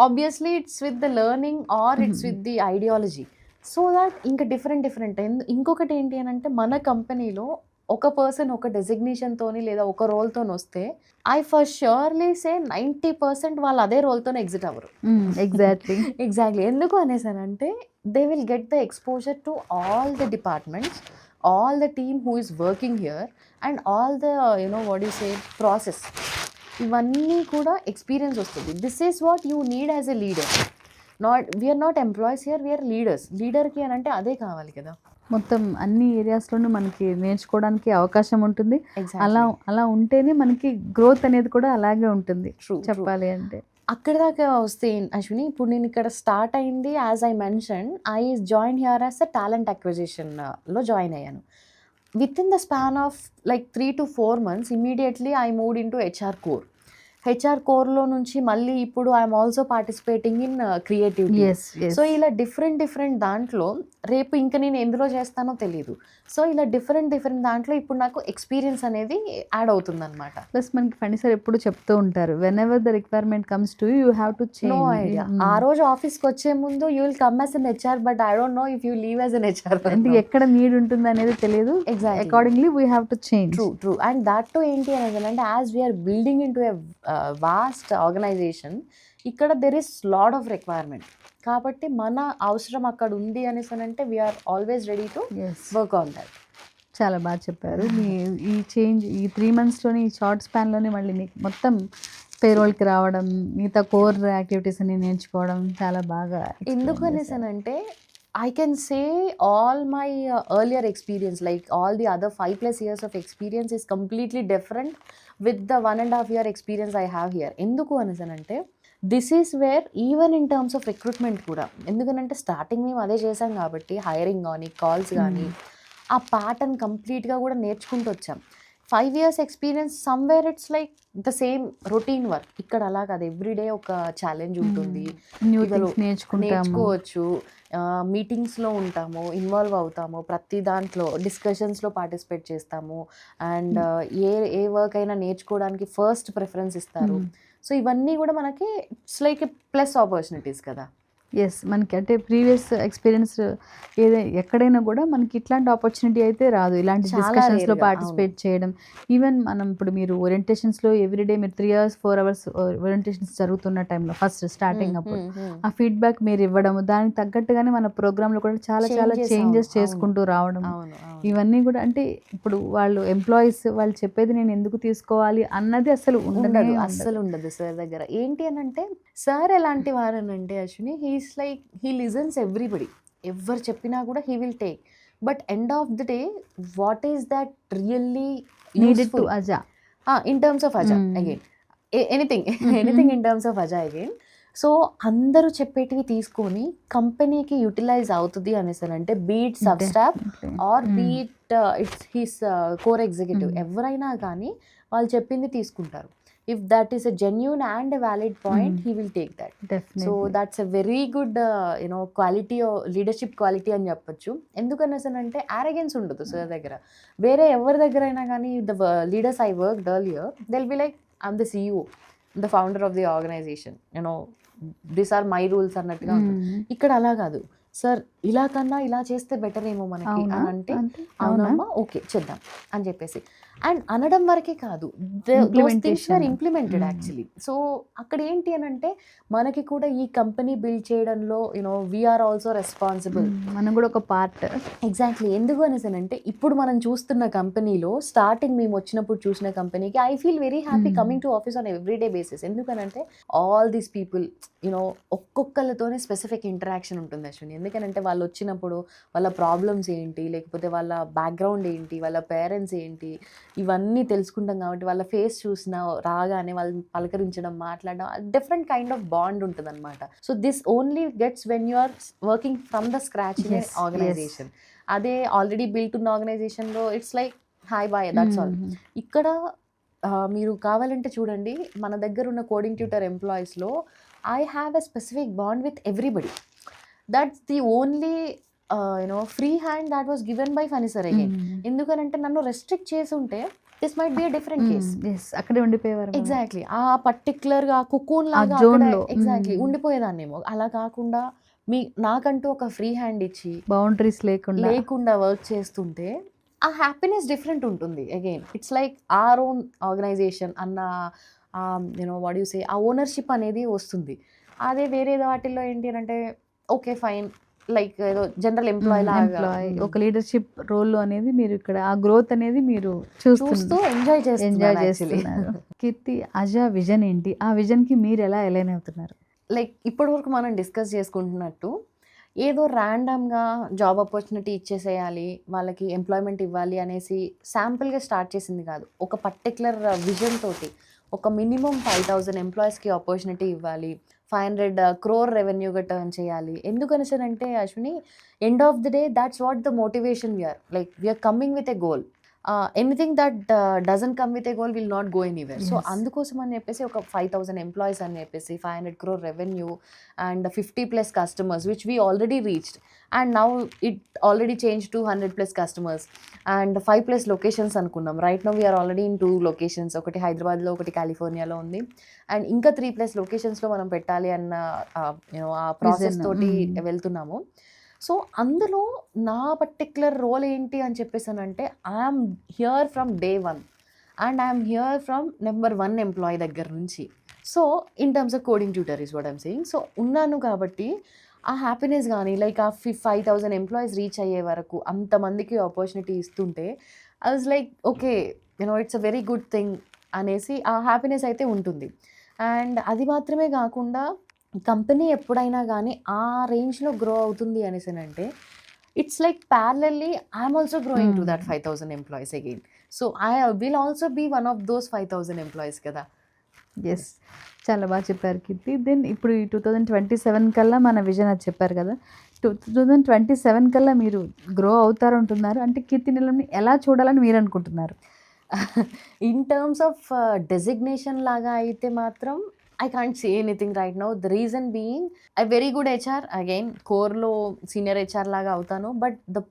obviously it's with the learning or it's with the ideology. So that ఇంకా డిఫరెంట్. ఇంకొకటి ఏంటి అని అంటే మన కంపెనీలో ఒక పర్సన్ ఒక డెసిగ్నేషన్తోని లేదా ఒక రోల్తో వస్తే ఐ ఫర్ ష్యూర్లీ సే 90% వాళ్ళు అదే రోల్తోనే ఎగ్జిట్ అవ్వరు. ఎగ్జాక్ట్లీ. ఎందుకు అనేసానంటే they will get the exposure to all the departments, all the team who is working here and all the what you say process, ఇవన్నీ కూడా ఎక్స్పీరియన్స్ వస్తుంది. This is what you need as a leader. We're not employees here, we're leaders. లీడర్కి అని అంటే అదే కావాలి కదా. మొత్తం అన్ని ఏరియాస్లోనూ మనకి నేర్చుకోవడానికి అవకాశం ఉంటుంది. అలా ఉంటేనే మనకి గ్రోత్ అనేది కూడా అలాగే ఉంటుంది చెప్పాలి అంటే. అక్కడ దాకా వస్తే అశ్విని, ఇప్పుడు నేను ఇక్కడ స్టార్ట్ అయింది as I mention, I join here as a talent అక్విజిషన్లో జాయిన్ అయ్యాను. With in the span of like 3 to 4 months immediately I moved into HR core. HR కోర్లో నుంచి మళ్ళీ ఇప్పుడు I'm also participating in creativity. So ఇలా డిఫరెంట్ దాంట్లో రేపు ఇంకా నేను ఎందులో చేస్తానో తెలియదు. సో ఇలా డిఫరెంట్ దాంట్లో ఇప్పుడు నాకు ఎక్స్పీరియన్స్ అనేది యాడ్ అవుతుంది అనమాట. ప్లస్ మనకి ఫణి సార్ ఎప్పుడు చెప్తూ ఉంటారు, whenever the requirement comes to you have to change. No idea. ఆ రోజు ఆఫీస్కి వచ్చే ముందు you will come as an HR, but I don't know if you leave as an HR. అంటే ఎక్కడ నీడ్ ఉంటుంది అనేది తెలియదు. Accordingly we have to change. True. And that too ఏంటి అనేది అంటే as we're building into a vast organization, ఇక్కడ there is lot of requirement. కాబట్టి మన అవసరం అక్కడ ఉంది అనేసి అంటే we're always ready to work on that. చాలా బాగా చెప్పారు. మీ ఈ చేంజ్ ఈ 3 monthsలోనే, ఈ షార్ట్ స్పాన్లోనే మళ్ళీ మీకు మొత్తం పేరోల్కి రావడం, మిగతా కోర్ యాక్టివిటీస్ అన్ని నేర్చుకోవడం చాలా బాగా. ఎందుకు అనేసానంటే I can say all my earlier experience, like all the other 5+ years of experience is completely different with the 1.5 year experience I have here. ఎందుకు అనేసానంటే this is where even in terms of recruitment కూడా, ఎందుకనంటే స్టార్టింగ్ మేము అదే చేసాం కాబట్టి హైరింగ్ కానీ కాల్స్ కానీ ఆ ప్యాటర్న్ కంప్లీట్గా కూడా నేర్చుకుంటూ వచ్చాం. 5 years experience somewhere it's like the same routine work. ఇక్కడ అలా కాదు, ఎవ్రీడే ఒక ఛాలెంజ్ ఉంటుంది, నేర్చుకోవచ్చు. మీటింగ్స్లో ఉంటాము, ఇన్వాల్వ్ అవుతాము, ప్రతి దాంట్లో డిస్కషన్స్లో పార్టిసిపేట్ చేస్తాము. అండ్ ఏ వర్క్ అయినా నేర్చుకోవడానికి ఫస్ట్ ప్రిఫరెన్స్ ఇస్తారు. సో ఇవన్నీ కూడా మనకి it's like a plus opportunities కదా. ఎస్, మనకి అంటే ప్రీవియస్ ఎక్స్పీరియన్స్ ఎక్కడైనా కూడా మనకి ఇట్లాంటి ఆపర్చునిటీ అయితే రాదు, ఇలాంటి డిస్కషన్స్లో పార్టిసిపేట్ చేయడం. ఈవెన్ మనం ఇప్పుడు మీరు ఓరియంటేషన్స్లో ఎవ్రీడే మీరు 3 hours 4 hours ఓరియంటేషన్స్ జరుగుతున్న టైంలో ఫస్ట్ స్టార్టింగ్ అప్పుడు ఆ ఫీడ్బ్యాక్ మీరు ఇవ్వడం, దానికి తగ్గట్టుగానే మన ప్రోగ్రాంలో కూడా చాలా చేంజెస్ చేసుకుంటూ రావడం, ఇవన్నీ కూడా అంటే ఇప్పుడు వాళ్ళు ఎంప్లాయీస్ వాళ్ళు చెప్పేది నేను ఎందుకు తీసుకోవాలి అన్నది అసలు ఉండదు సార్ దగ్గర. ఏంటి అని అంటే సార్ ఎలాంటి వారనంటే Ashwini, he's like he listens everybody, ఎవరు చెప్పినా కూడా he will take. But end of the day what is that really needed to Aja in terms of Aja again, anything in terms of Aja again. So అందరూ చెప్పేటివి తీసుకొని కంపెనీకి యూటిలైజ్ అవుతుంది అనేసానంటే be it sub staff or be it it's his core executive ఎవరైనా కానీ వాళ్ళు చెప్పింది తీసుకుంటారు. If that is a genuine and valid point he will take that. So that's a very good quality leadership quality అని చెప్పొచ్చు. ఎందుకనేసానంటే ఆరగెన్స్ ఉండదు సార్ దగ్గర. వేరే ఎవరి దగ్గర అయినా కానీ the leaders I work earlier will be like I'm the CEO, the founder of the organization, this are my rules అన్నట్టుగా ఉంటుంది. ఇక్కడ అలా కాదు, సార్ ఇలా కన్నా ఇలా చేస్తే బెటర్ ఏమో మనకి అని అంటే అవునమ్మా ఓకే చేద్దాం అని చెప్పేసి అండ్ అనడం వరకే కాదు, ఇంప్లిమెంటెడ్ యాక్చువల్లీ. సో అక్కడ ఏంటి అని అంటే మనకి కూడా ఈ కంపెనీ బిల్డ్ చేయడంలో వీఆర్ ఆల్సో రెస్పాన్సిబుల్, మనం కూడా ఒక పార్ట్. ఎగ్జాక్ట్లీ. ఎందుకు అనేసానంటే ఇప్పుడు మనం చూస్తున్న కంపెనీలో స్టార్టింగ్ మేము వచ్చినప్పుడు చూసిన కంపెనీకి I feel very happy coming to office on everyday basis. ఎందుకనంటే ఆల్ దీస్ పీపుల్ ఒక్కొక్కరితోనే స్పెసిఫిక్ ఇంటరాక్షన్ ఉంటుంది అశ్విని. ఎందుకనంటే వాళ్ళు వచ్చినప్పుడు వాళ్ళ ప్రాబ్లమ్స్ ఏంటి, లేకపోతే వాళ్ళ బ్యాక్గ్రౌండ్ ఏంటి, వాళ్ళ పేరెంట్స్ ఏంటి, ఇవన్నీ తెలుసుకుంటాం కాబట్టి వాళ్ళ ఫేస్ చూసినా రాగానే వాళ్ళు పలకరించడం, మాట్లాడడం, డిఫరెంట్ కైండ్ ఆఫ్ బాండ్ ఉంటుంది అనమాట. So this only gets when you are working from the scratch in organization. అదే ఆల్రెడీ బిల్ట్ ఉన్న ఆర్గనైజేషన్లో it's like hi bye that's all. ఇక్కడ మీరు కావాలంటే చూడండి, మన దగ్గర ఉన్న కోడింగ్ ట్యూటర్ ఎంప్లాయీస్లో I have a specific bond with everybody. That's the only free hand that was given by Phani sir again. ఎందుకనంటే నన్ను రెస్ట్రిక్ట్ చేసి ఉంటే this might be a different case. అక్కడే ఉండిపోయేవారు. ఎగ్జాక్ట్లీ. ఆ పర్టిక్యులర్గా కుకూన్ లాగా ఎగ్జాక్ట్లీ ఉండిపోయేదాన్నేమో. అలా కాకుండా నాకంటూ ఒక ఫ్రీ హ్యాండ్ ఇచ్చి బౌండరీస్ లేకుండా వర్క్ చేస్తుంటే ఆ హ్యాపీనెస్ డిఫరెంట్ ఉంటుంది. Again it's like our own organization అన్న వాట్ యు సే ఆ ఓనర్షిప్ అనేది వస్తుంది. అదే వేరే వాటిల్లో ఏంటి అంటే ఓకే ఫైన్ లైక్ ఏదో జనరల్ ఎంప్లాయీ ఒక లీడర్షిప్ రోల్ అనేది మీరు ఇక్కడ ఆ గ్రోత్ అనేది మీరు చూస్తూ ఎంజాయ్ చేస్తున్నారు. కీర్తి, అజా విజన్ ఏంటి? ఆ విజన్కి మీరు ఎలా అలైన్ అవుతున్నారు? లైక్ ఇప్పటి వరకు మనం డిస్కస్ చేసుకుంటున్నట్టు ఏదో ర్యాండమ్గా జాబ్ ఆపర్చునిటీ ఇచ్చేసేయాలి, వాళ్ళకి ఎంప్లాయ్మెంట్ ఇవ్వాలి అనేసి శాంపుల్గా స్టార్ట్ చేసింది కాదు. ఒక పర్టికులర్ విజన్ తోటి ఒక మినిమం 5,000 ఎంప్లాయీస్కి ఆపర్చునిటీ ఇవ్వాలి, 500 crore రెవెన్యూగా టర్న్ చేయాలి. ఎందుకనేసానంటే Ashwini end of the day that's what the motivation we're coming with a goal. Anything that doesn't come with a goal will not go anywhere. So అందుకోసం అని చెప్పేసి ఒక 5,000 ఎంప్లాయీస్ అని చెప్పేసి 500 crore revenue and 50+ customers which we already reached, and now it already changed to 100+ customers and 5+ locations అనుకున్నాం. Right now we're already in 2 locations, ఒకటి హైదరాబాద్లో ఒకటి కాలిఫోర్నియాలో ఉంది, అండ్ ఇంకా 3+ locations-లో మనం పెట్టాలి అన్న ఆ ప్రాసెస్ తోటి వెళ్తున్నాము. సో అందులో నా పర్టిక్యులర్ రోల్ ఏంటి అని చెప్పేసానంటే I'm here from day 1 and I'm here from number 1 employee దగ్గర నుంచి. So in terms of coding tutor is what I'm saying. So ఉన్నాను కాబట్టి ఆ హ్యాపీనెస్ కానీ లైక్ ఆ 5,000 ఎంప్లాయీస్ రీచ్ అయ్యే వరకు అంతమందికి ఆపర్చునిటీ ఇస్తుంటే I was like okay it's a very good thing అనేసి ఆ హ్యాపీనెస్ అయితే ఉంటుంది. అండ్ అది మాత్రమే కాకుండా కంపెనీ ఎప్పుడైనా కానీ ఆ రేంజ్లో గ్రో అవుతుంది అనేసానంటే it's like parallelly I'm also growing to that 5,000 employees again. So I will also be one of those 5,000 employees కదా. ఎస్, చాలా బాగా చెప్పారు కీర్తి. దెన్ ఇప్పుడు ఈ 2027 కల్లా మన విజన్ అది చెప్పారు కదా, 2027 కల్లా మీరు గ్రో అవుతారంటున్నారు అంటే కీర్తి నీలంని ఎలా చూడాలని మీరు అనుకుంటున్నారు? ఇన్ టర్మ్స్ ఆఫ్ డెసిగ్నేషన్ లాగా అయితే మాత్రం I can't say anything right now. The reason being, a very good HR, again, core lo senior HR laga avutanu, but the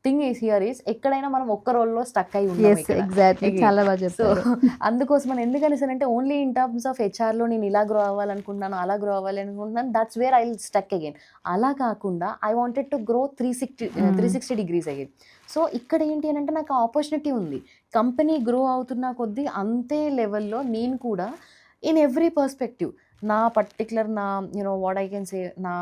thing is here is ekkadaina manam okka role lo stuck ayi unnam ikkada. Yes, exactly. Chala baga cheptaru. So అందుకోసం మనం ఎందుకనేసానంటే ఓన్లీ ఇన్ టర్మ్స్ ఆఫ్ హెచ్ఆర్లో నేను ఇలా గ్రో అవ్వాలనుకుంటున్నాను, అలా గ్రో అవ్వాలనుకుంటున్నాను, that's where I will stuck again. అలా కాకుండా I wanted to grow 360 degrees again. So ఇక్కడ ఏంటి అని అంటే నాకు ఆపర్చునిటీ ఉంది. కంపెనీ గ్రో అవుతున్న కొద్దీ అంతే లెవెల్లో నేను కూడా ఇన్ ఎవ్రీ పర్స్పెక్టివ్ నా పర్టికులర్ నా వాట్ ఐ కెన్ సే నా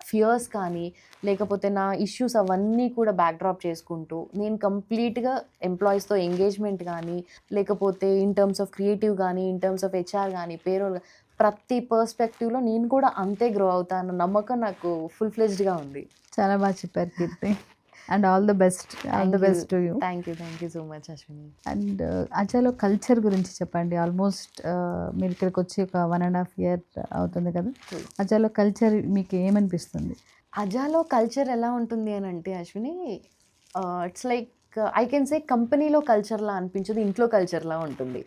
ఫియర్స్ కానీ లేకపోతే నా ఇష్యూస్ అవన్నీ కూడా బ్యాక్డ్రాప్ చేసుకుంటూ నేను కంప్లీట్గా ఎంప్లాయీస్తో ఎంగేజ్మెంట్ కానీ లేకపోతే ఇన్ టర్మ్స్ ఆఫ్ క్రియేటివ్ కానీ ఇన్ టర్మ్స్ ఆఫ్ హెచ్ఆర్ కానీ పేరోల్ ప్రతి పర్స్పెక్టివ్లో నేను కూడా అంతే గ్రో అవుతాను నమ్మకం నాకు ఫుల్ ఫ్లెజ్డ్గా ఉంది. చాలా బాగా చెప్పారు Keerthi. And all the best to you. Thank you so much Ashwini. And అజాలో కల్చర్ గురించి చెప్పండి. ఆల్మోస్ట్ మీరు ఇక్కడికి వచ్చి ఒక 1.5 year అవుతుంది కదా. అజాలో కల్చర్ మీకు ఏమనిపిస్తుంది? అజాలో కల్చర్ ఎలా ఉంటుంది అని అంటే Ashwini, it's like I can say కంపెనీలో కల్చర్లా అనిపించదు, ఇంట్లో కల్చర్లా ఉంటుంది.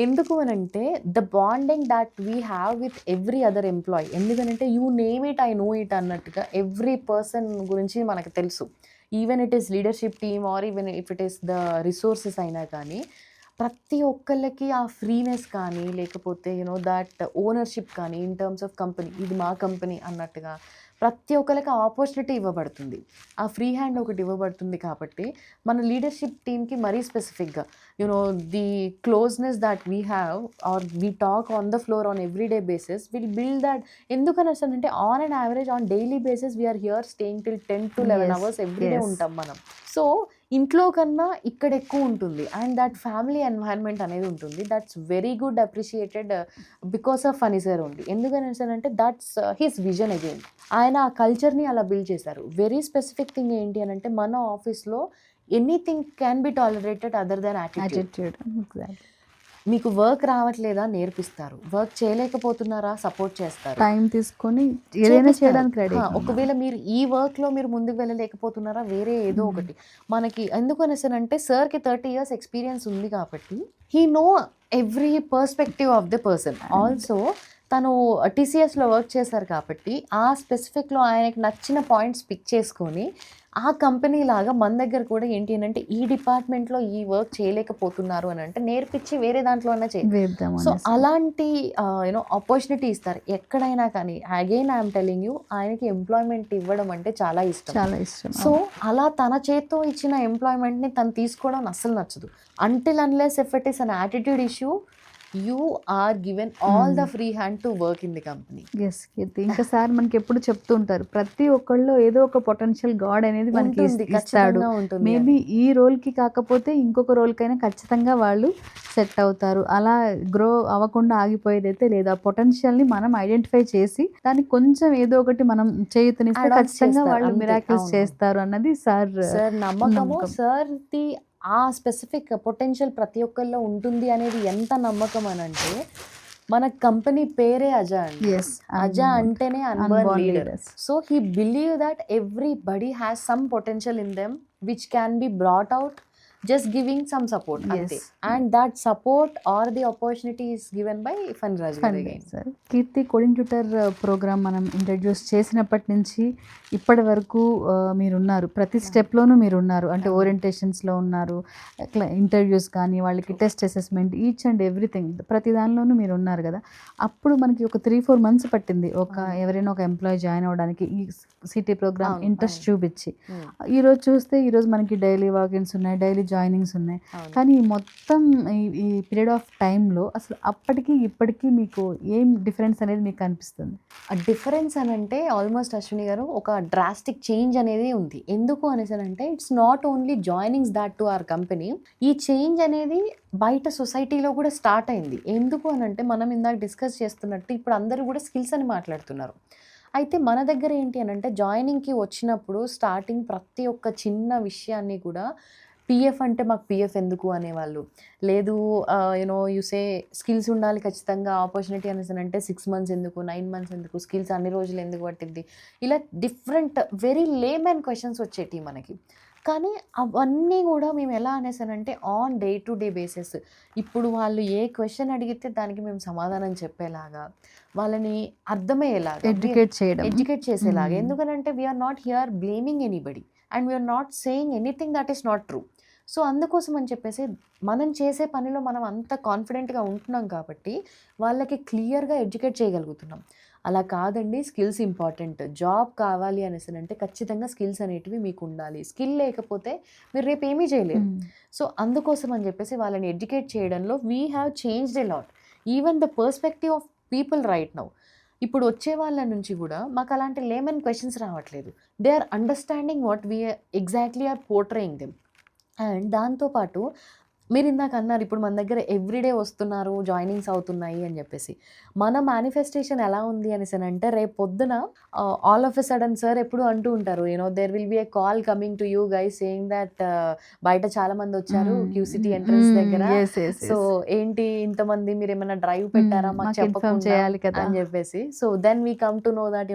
ఎందుకు అని అంటే the bonding that we have with every other employee. ఎందుకనంటే you name it I know it అన్నట్టుగా ఎవ్రీ పర్సన్ గురించి మనకు తెలుసు. Even it is leadership team or even if it is the resources అయినా కానీ ప్రతి ఒక్కళ్ళకి ఆ ఫ్రీనెస్ కానీ లేకపోతే దట్ ఓనర్షిప్ కానీ ఇన్ టర్మ్స్ ఆఫ్ కంపెనీ, ఇది మా కంపెనీ అన్నట్టుగా ప్రతి ఒక్కరికి ఆపర్చునిటీ ఇవ్వబడుతుంది. ఆ ఫ్రీ హ్యాండ్ ఒకటి ఇవ్వబడుతుంది. కాబట్టి మన లీడర్షిప్ టీమ్కి మరీ స్పెసిఫిక్గా the closeness that we have or we talk on the floor on everyday basis will build that. ఎందుకని అంటే on and average on daily basis we're here staying till 10 to 11 hours everyday ఉంటాం మనం. సో ఇంట్లో కన్నా ఇక్కడ ఎక్కువ ఉంటుంది అండ్ దట్ ఫ్యామిలీ ఎన్వైర్న్మెంట్ అనేది ఉంటుంది. That's very good appreciated because of Phani sir only. ఎందుకని అంటే దట్స్ హిస్ విజన్ అగైన్. ఆయన ఆ కల్చర్ని అలా బిల్డ్ చేశారు. వెరీ స్పెసిఫిక్ థింగ్ ఏంటి అని అంటే మన ఆఫీస్లో anything can be tolerated other than attitude. మీకు వర్క్ రావట్లేదా నేర్పిస్తారు, వర్క్ చేయలేకపోతున్నారా సపోర్ట్ చేస్తారు, టైం తీసుకొని ఏదైనా చేయడానికి రెడీ. ఒకవేళ మీరు ఈ వర్క్లో మీరు ముందుకు వెళ్ళలేకపోతున్నారా వేరే ఏదో ఒకటి మనకి. ఎందుకు అనేసానంటే సార్కి 30 years ఎక్స్పీరియన్స్ ఉంది కాబట్టి he no every perspective of the person. Also తను టీసీఎస్లో వర్క్ చేశారు కాబట్టి ఆ స్పెసిఫిక్లో ఆయనకి నచ్చిన పాయింట్స్ పిక్ చేసుకొని ఆ కంపెనీ లాగా మన దగ్గర కూడా ఏంటి అని అంటే ఈ డిపార్ట్మెంట్లో ఈ వర్క్ చేయలేకపోతున్నారు అని అంటే నేర్పించి వేరే దాంట్లో అన్నా చేద్దాం. సో అలాంటి ఆపర్చునిటీ ఇస్తారు ఎక్కడైనా కానీ. అగైన్ ఐఎమ్ టెలింగ్ యూ, ఆయనకి ఎంప్లాయ్మెంట్ ఇవ్వడం అంటే చాలా ఇష్టం. సో అలా తన చేత్తో ఇచ్చిన ఎంప్లాయ్మెంట్ని తను తీసుకోవడం అస్సలు నచ్చదు. Until unless if it is an attitude issue you are given all the free hand to work in the company. Yes Keerthi, ఇంకా సార్ మనకి ఎప్పుడు చెప్తూ ఉంటారు ప్రతి ఒక్కళ్ళు ఏదో ఒక పొటెన్షియల్ గాడ్ అనేది మనకి ఇస్తాడు. మేబీ ఈ రోల్కి కాకపోతే ఇంకొక రోల్కైనా ఖచ్చితంగా వాళ్ళు సెట్ అవుతారు. అలా గ్రో అవ్వకుండా ఆగిపోయేది అయితే లేదు. ఆ పొటెన్షియల్ని మనం ఐడెంటిఫై చేసి దానికి కొంచెం ఏదో ఒకటి మనం చేయుతనిస్తే ఖచ్చితంగా వాళ్ళు మిరాకిల్స్ చేస్తారు అన్నది సార్ నమ్మకము. సార్ది ఆ స్పెసిఫిక్ పొటెన్షియల్ ప్రతి ఒక్కరిలో ఉంటుంది అనేది ఎంత నమ్మకం అని అంటే మన కంపెనీ పేరే అజా అండి. అజా అంటేనే inborn leader. So he believe that everybody has some potential in them which can be brought out just giving some support. And that support or the opportunity is given by Fund Raj again. Keerthi coding tutor program మనం ఇంట్రడ్యూస్ చేసినప్పటి నుంచి ఇప్పటి వరకు మీరున్నారు, ప్రతి స్టెప్లోనూ మీరున్నారు. అంటే ఓరియంటేషన్స్లో ఉన్నారు, ఇంటర్వ్యూస్ కానీ వాళ్ళకి test assessment each and everything ప్రతి దానిలోనూ మీరు ఉన్నారు కదా. అప్పుడు మనకి ఒక 3-4 months పట్టింది ఎవరైనా ఒక ఎంప్లాయీ జాయిన్ అవ్వడానికి ఈ సిటీ ప్రోగ్రామ్ ఇంట్రెస్ట్ చూపించి. ఈరోజు చూస్తే ఈరోజు మనకి డైలీ వాకిన్స్ ఉన్నాయి, డైలీ జాయినింగ్స్ ఉన్నాయి. కానీ మొత్తం ఈ పీరియడ్ ఆఫ్ టైంలో అసలు అప్పటికి ఇప్పటికీ మీకు ఏం డిఫరెన్స్ అనేది మీకు అనిపిస్తుంది? ఆ డిఫరెన్స్ అని అంటే ఆల్మోస్ట్ అశ్విని గారు ఒక డ్రాస్టిక్ చేంజ్ అనేది ఉంది. ఎందుకు అనేసి అంటే it's not only joinings that to our company. ఈ చేంజ్ అనేది బయట సొసైటీలో కూడా స్టార్ట్ అయింది. ఎందుకు అని అంటే మనం ఇందాక డిస్కస్ చేస్తున్నట్టు ఇప్పుడు అందరూ కూడా స్కిల్స్ అని మాట్లాడుతున్నారు. అయితే మన దగ్గర ఏంటి అని అంటే జాయినింగ్కి వచ్చినప్పుడు స్టార్టింగ్ ప్రతి ఒక్క చిన్న విషయాన్ని కూడా పిఎఫ్ అంటే మాకు పిఎఫ్ ఎందుకు అనేవాళ్ళు. లేదు యూసే స్కిల్స్ ఉండాలి ఖచ్చితంగా, ఆపర్చునిటీ అనేసి అంటే 6 months ఎందుకు, 9 months ఎందుకు, స్కిల్స్ అన్ని రోజులు ఎందుకు పట్టింది, ఇలా డిఫరెంట్ వెరీ లేమన్ క్వశ్చన్స్ వచ్చేటి మనకి. కానీ అవన్నీ కూడా మేము ఎలా అనేసానంటే on day to day basis ఇప్పుడు వాళ్ళు ఏ క్వశ్చన్ అడిగితే దానికి మేము సమాధానం చెప్పేలాగా, వాళ్ళని అర్థమయ్యేలాగా ఎడ్యుకేట్ చేసేలాగా. ఎందుకనంటే we're not here blaming anybody and we're not saying anything that is not true. So అందుకోసం అని చెప్పేసి మనం చేసే పనిలో మనం అంత కాన్ఫిడెంట్గా ఉంటున్నాం కాబట్టి వాళ్ళకి క్లియర్గా ఎడ్యుకేట్ చేయగలుగుతున్నాం. అలా కాదండి, స్కిల్స్ ఇంపార్టెంట్, జాబ్ కావాలి అనేసి అంటే ఖచ్చితంగా స్కిల్స్ అనేటివి మీకు ఉండాలి, స్కిల్ లేకపోతే మీరు రేపు ఏమీ చేయలేరు. సో అందుకోసం అని చెప్పేసి వాళ్ళని ఎడ్యుకేట్ చేయడంలో we have changed a lot. Even the perspective of people right now. ఇప్పుడు వచ్చే వాళ్ళ నుంచి కూడా మాకు అలాంటి లేమన్ క్వశ్చన్స్ రావట్లేదు. They are understanding what we exactly are portraying them. And దాంతోపాటు మీరు ఇందాక అన్నారు ఇప్పుడు మన దగ్గర ఎవ్రీడే వస్తున్నారు, జాయినింగ్స్ అవుతున్నాయి అని చెప్పేసి. మన మేనిఫెస్టేషన్ ఎలా ఉంది అనేసనంటే రేపు పొద్దున all of a sudden sir ఎప్పుడు అంటూ ఉంటారు, there will be a call coming to you guys saying that బయట చాలా మంది వచ్చారు క్యూసిటీ ఎంట్రన్స్ దగ్గర, సో ఏంటి ఇంతమంది మీరు ఏమైనా డ్రైవ్ పెట్టారా మాకు మాకు ఇన్ఫార్మ్ చెప్పకుండా చేయాలి కదా. అని చెప్పేసి. So then we come to know that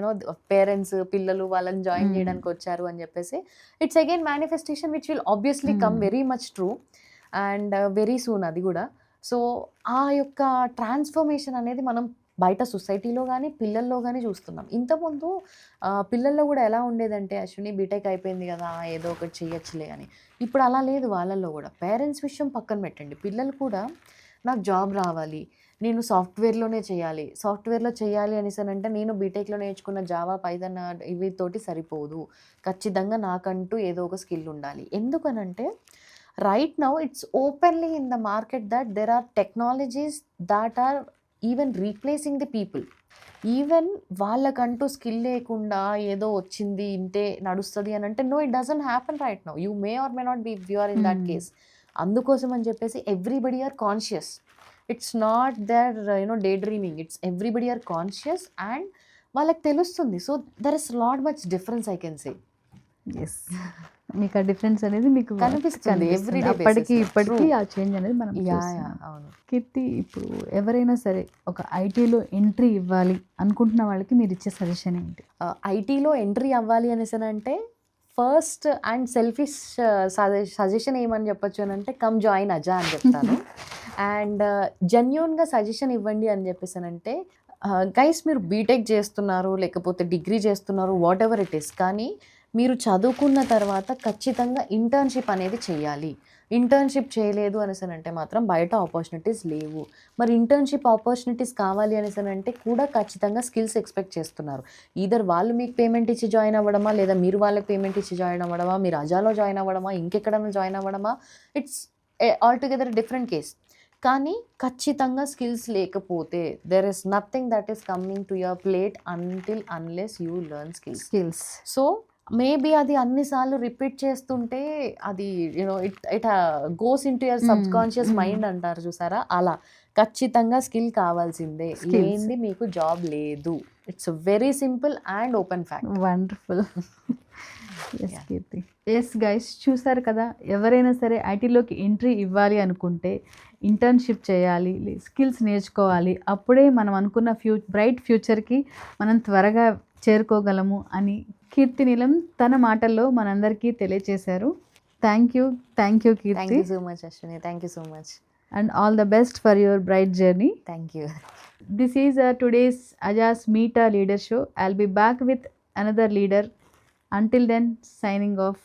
parents పిల్లలు వాళ్ళని జాయిన్ చేయడానికి వచ్చారు అని చెప్పేసి. It's again manifestation which will obviously come very much true and very soon అది కూడా. సో ఆ యొక్క ట్రాన్స్ఫర్మేషన్ అనేది మనం బయట సొసైటీలో కానీ పిల్లల్లో కానీ చూస్తున్నాం. ఇంతకుముందు పిల్లల్లో కూడా ఎలా ఉండేదంటే అశ్విని బీటెక్ అయిపోయింది కదా ఏదో ఒకటి చేయొచ్చులే అని. ఇప్పుడు అలా లేదు వాళ్ళల్లో కూడా. పేరెంట్స్ విషయం పక్కన పెట్టండి, పిల్లలు కూడా నాకు జాబ్ రావాలి, నేను సాఫ్ట్వేర్లోనే చేయాలి, సాఫ్ట్వేర్లో చేయాలి అనేసనంటే నేను బీటెక్లో నేర్చుకున్న జావా పైథాన్ ఇవితోటి సరిపోదు, ఖచ్చితంగా నాకంటూ ఏదో ఒక స్కిల్ ఉండాలి. ఎందుకనంటే right now it's openly in the market that there are technologies that are even replacing the people. Even వాళ్ళకంటూ స్కిల్ లేకుండా ఏదో వచ్చింది ఇంతే నడుస్తుంది అని అంటే no, it doesn't happen right now. You may or may not be you are in that case. అందుకోసం అని చెప్పేసి everybody are conscious. It's not their daydreaming, it's everybody are conscious and వాళ్ళకి తెలుస్తుంది. So there is lot much difference I can say. Yes, మీకు ఆ డిఫరెన్స్ అనేది మీకు కనిపిస్తుంది everyday అప్పటికి basis. ఇప్పటికి True. ఆ చేంజ్ అనేది మనం చూస్తున్నాం. అవును. కీర్తి, ఇప్పుడు ఎవరైనా సరే ఒక ఐటీలో ఎంట్రీ ఇవ్వాలి అనుకుంటున్న వాళ్ళకి మీరు ఇచ్చే సజెషన్ ఏంటి? ఐటీలో ఎంట్రీ అవ్వాలి అనేసనంటే ఫస్ట్ అండ్ సెల్ఫిష్ సజెషన్ ఏమని చెప్పొచ్చు అని అంటే కమ్ జాయిన్ అజా అని చెప్తాను. అండ్ జెన్యూన్గా సజెషన్ ఇవ్వండి అని చెప్పేసానంటే గైస్ మీరు బీటెక్ చేస్తున్నారు లేకపోతే డిగ్రీ చేస్తున్నారు వాట్ ఎవర్ ఇట్ ఈస్, కానీ మీరు చదువుకున్న తర్వాత ఖచ్చితంగా ఇంటర్న్షిప్ అనేది చేయాలి. ఇంటర్న్షిప్ చేయలేదు అనేసనంటే మాత్రం బయట ఆపర్చునిటీస్ లేవు. మరి ఇంటర్న్షిప్ ఆపర్చునిటీస్ కావాలి అనేసనంటే కూడా ఖచ్చితంగా స్కిల్స్ ఎక్స్పెక్ట్ చేస్తున్నారు. ఈధర్ వాళ్ళు మీకు పేమెంట్ ఇచ్చి జాయిన్ అవ్వడమా, లేదా మీరు వాళ్ళకి పేమెంట్ ఇచ్చి జాయిన్ అవ్వడమా, మీరు అజాలో జాయిన్ అవ్వడమా, ఇంకెక్కడైనా జాయిన్ అవ్వడమా, ఇట్స్ ఆల్టుగెదర్ డిఫరెంట్ కేస్. కానీ ఖచ్చితంగా స్కిల్స్ లేకపోతే there is nothing that is coming to your plate until unless you learn skills. So maybe అది అన్నిసార్లు రిపీట్ చేస్తుంటే అది it goes into your subconscious mind అంటారు చూసారా, అలా ఖచ్చితంగా స్కిల్ కావాల్సిందే, లేనిది మీకు జాబ్ లేదు. It's very simple and open fact. Wonderful. Yes Keerthi. Yes guys, చూసారు కదా, ఎవరైనా సరే ఐటీలోకి ఎంట్రీ ఇవ్వాలి అనుకుంటే ఇంటర్న్షిప్ చేయాలి, స్కిల్స్ నేర్చుకోవాలి, అప్పుడే మనం అనుకున్న బ్రైట్ ఫ్యూచర్కి మనం త్వరగా చేరుకోగలము అని కీర్తి నీలం తన మాటల్లో మనందరికీ తెలియచేశారు. Thank you Keerthi. Thank you so much Ashwini, thank you so much and all the best for your bright journey. Thank you. This is today's Aja's Meet a Leader show. I'll be back with another leader. Until then, signing off.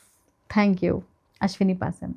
Thank you. Ashwini Pasan.